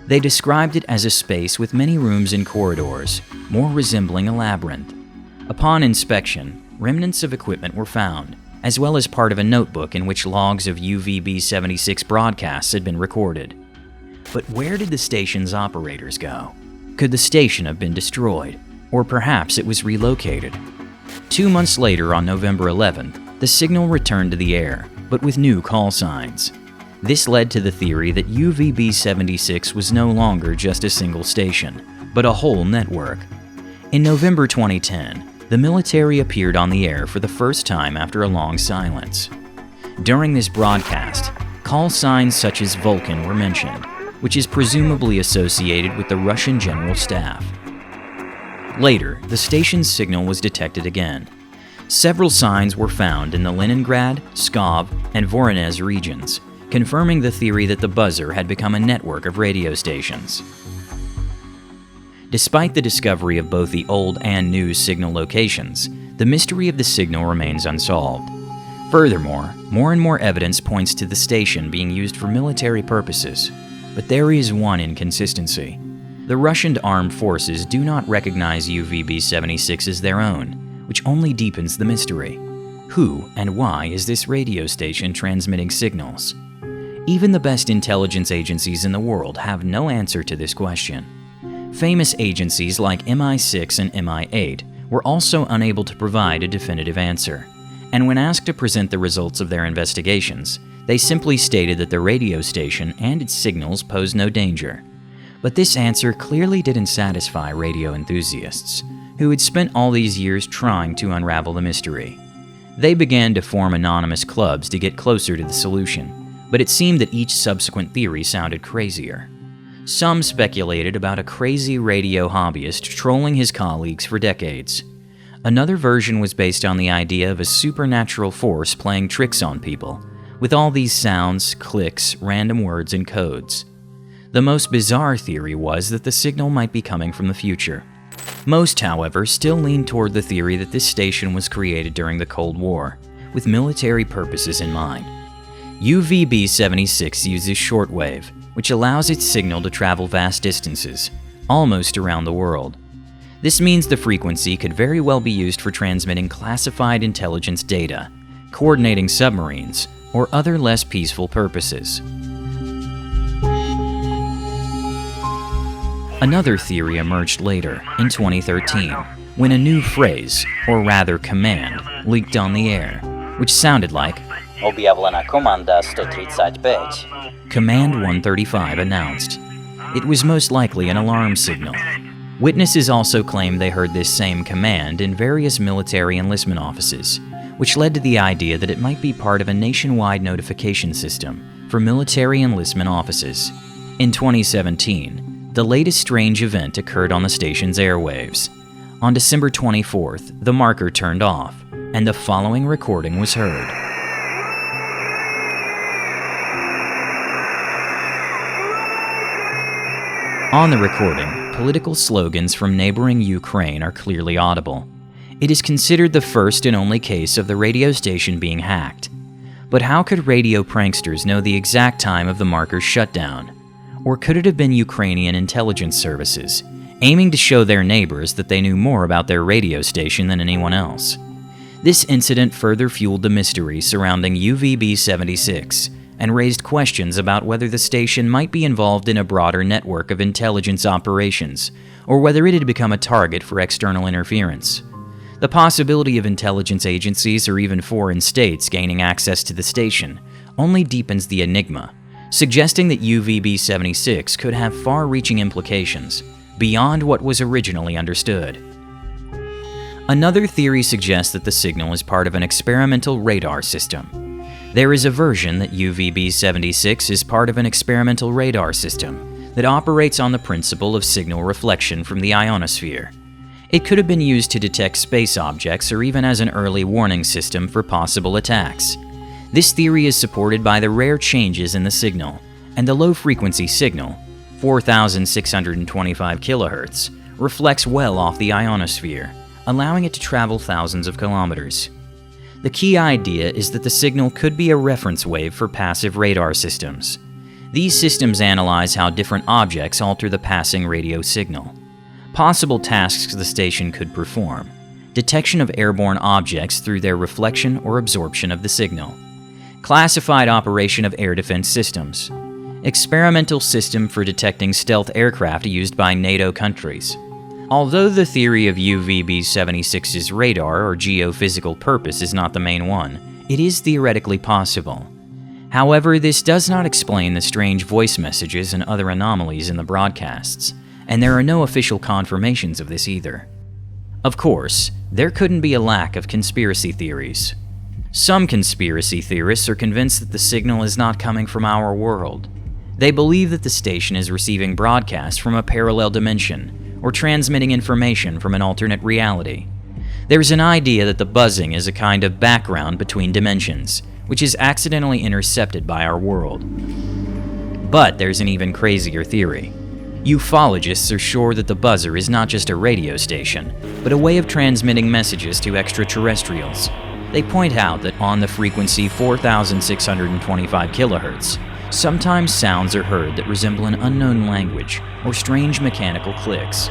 They described it as a space with many rooms and corridors, more resembling a labyrinth. Upon inspection, remnants of equipment were found, as well as part of a notebook in which logs of UVB-76 broadcasts had been recorded. But where did the station's operators go? Could the station have been destroyed, or perhaps it was relocated? 2 months later, on November 11th, the signal returned to the air, but with new call signs. This led to the theory that UVB-76 was no longer just a single station, but a whole network. In November 2010, the military appeared on the air for the first time after a long silence. During this broadcast, call signs such as Vulcan were mentioned, which is presumably associated with the Russian General Staff. Later, the station's signal was detected again. Several signs were found in the Leningrad, Pskov, and Voronezh regions, confirming the theory that the buzzer had become a network of radio stations. Despite the discovery of both the old and new signal locations, the mystery of the signal remains unsolved. Furthermore, more and more evidence points to the station being used for military purposes, but there is one inconsistency. The Russian armed forces do not recognize UVB-76 as their own, which only deepens the mystery. Who and why is this radio station transmitting signals? Even the best intelligence agencies in the world have no answer to this question. Famous agencies like MI6 and MI8 were also unable to provide a definitive answer, and when asked to present the results of their investigations, they simply stated that the radio station and its signals pose no danger. But this answer clearly didn't satisfy radio enthusiasts, who had spent all these years trying to unravel the mystery. They began to form anonymous clubs to get closer to the solution, but it seemed that each subsequent theory sounded crazier. Some speculated about a crazy radio hobbyist trolling his colleagues for decades. Another version was based on the idea of a supernatural force playing tricks on people, with all these sounds, clicks, random words, and codes. The most bizarre theory was that the signal might be coming from the future. Most, however, still lean toward the theory that this station was created during the Cold War, with military purposes in mind. UVB-76 uses shortwave, which allows its signal to travel vast distances, almost around the world. This means the frequency could very well be used for transmitting classified intelligence data, coordinating submarines, or other less peaceful purposes. Another theory emerged later, in 2013, when a new phrase, or rather command, leaked on the air, which sounded like Objavljena komanda 135. Command 135 announced. It was most likely an alarm signal. Witnesses also claimed they heard this same command in various military enlistment offices, which led to the idea that it might be part of a nationwide notification system for military enlistment offices. In 2017, the latest strange event occurred on the station's airwaves. On December 24th, the marker turned off, and the following recording was heard. On the recording, political slogans from neighboring Ukraine are clearly audible. It is considered the first and only case of the radio station being hacked. But how could radio pranksters know the exact time of the marker's shutdown? Or could it have been Ukrainian intelligence services, aiming to show their neighbors that they knew more about their radio station than anyone else? This incident further fueled the mystery surrounding UVB-76, and raised questions about whether the station might be involved in a broader network of intelligence operations, or whether it had become a target for external interference. The possibility of intelligence agencies or even foreign states gaining access to the station only deepens the enigma, suggesting that UVB-76 could have far-reaching implications beyond what was originally understood. Another theory suggests that the signal is part of an experimental radar system. There is a version that UVB-76 is part of an experimental radar system that operates on the principle of signal reflection from the ionosphere. It could have been used to detect space objects or even as an early warning system for possible attacks. This theory is supported by the rare changes in the signal, and the low-frequency signal, 4,625 kHz, reflects well off the ionosphere, allowing it to travel thousands of kilometers. The key idea is that the signal could be a reference wave for passive radar systems. These systems analyze how different objects alter the passing radio signal. Possible tasks the station could perform: detection of airborne objects through their reflection or absorption of the signal, classified operation of air defense systems, experimental system for detecting stealth aircraft used by NATO countries. Although the theory of UVB-76's radar or geophysical purpose is not the main one, it is theoretically possible. However, this does not explain the strange voice messages and other anomalies in the broadcasts, and there are no official confirmations of this either. Of course, there couldn't be a lack of conspiracy theories. Some conspiracy theorists are convinced that the signal is not coming from our world. They believe that the station is receiving broadcasts from a parallel dimension, or transmitting information from an alternate reality. There's an idea that the buzzing is a kind of background between dimensions, which is accidentally intercepted by our world. But there's an even crazier theory. Ufologists are sure that the buzzer is not just a radio station, but a way of transmitting messages to extraterrestrials. They point out that on the frequency 4,625 kHz, sometimes sounds are heard that resemble an unknown language or strange mechanical clicks.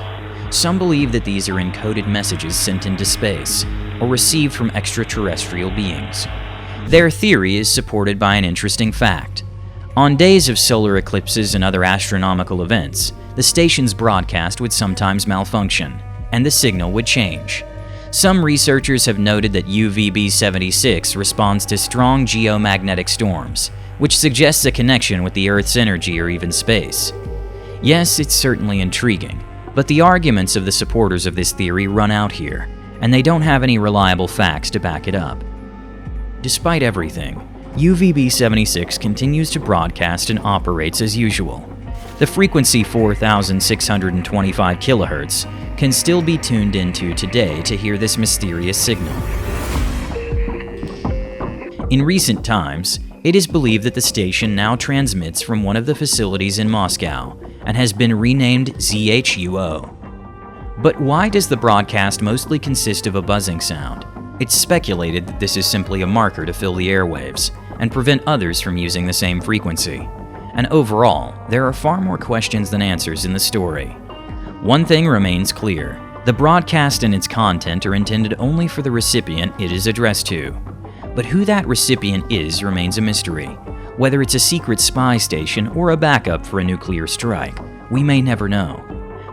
Some believe that these are encoded messages sent into space or received from extraterrestrial beings. Their theory is supported by an interesting fact. On days of solar eclipses and other astronomical events, the station's broadcast would sometimes malfunction, and the signal would change. Some researchers have noted that UVB-76 responds to strong geomagnetic storms, which suggests a connection with the Earth's energy or even space. Yes, it's certainly intriguing, but the arguments of the supporters of this theory run out here, and they don't have any reliable facts to back it up. Despite everything, UVB-76 continues to broadcast and operates as usual. The frequency 4,625 kHz can still be tuned into today to hear this mysterious signal. In recent times, it is believed that the station now transmits from one of the facilities in Moscow and has been renamed ZHUO. But why does the broadcast mostly consist of a buzzing sound? It's speculated that this is simply a marker to fill the airwaves and prevent others from using the same frequency. And overall, there are far more questions than answers in the story. One thing remains clear: the broadcast and its content are intended only for the recipient it is addressed to. But who that recipient is remains a mystery. Whether it's a secret spy station or a backup for a nuclear strike, we may never know.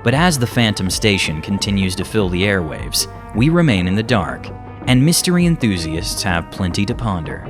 But as the phantom station continues to fill the airwaves, we remain in the dark, and mystery enthusiasts have plenty to ponder.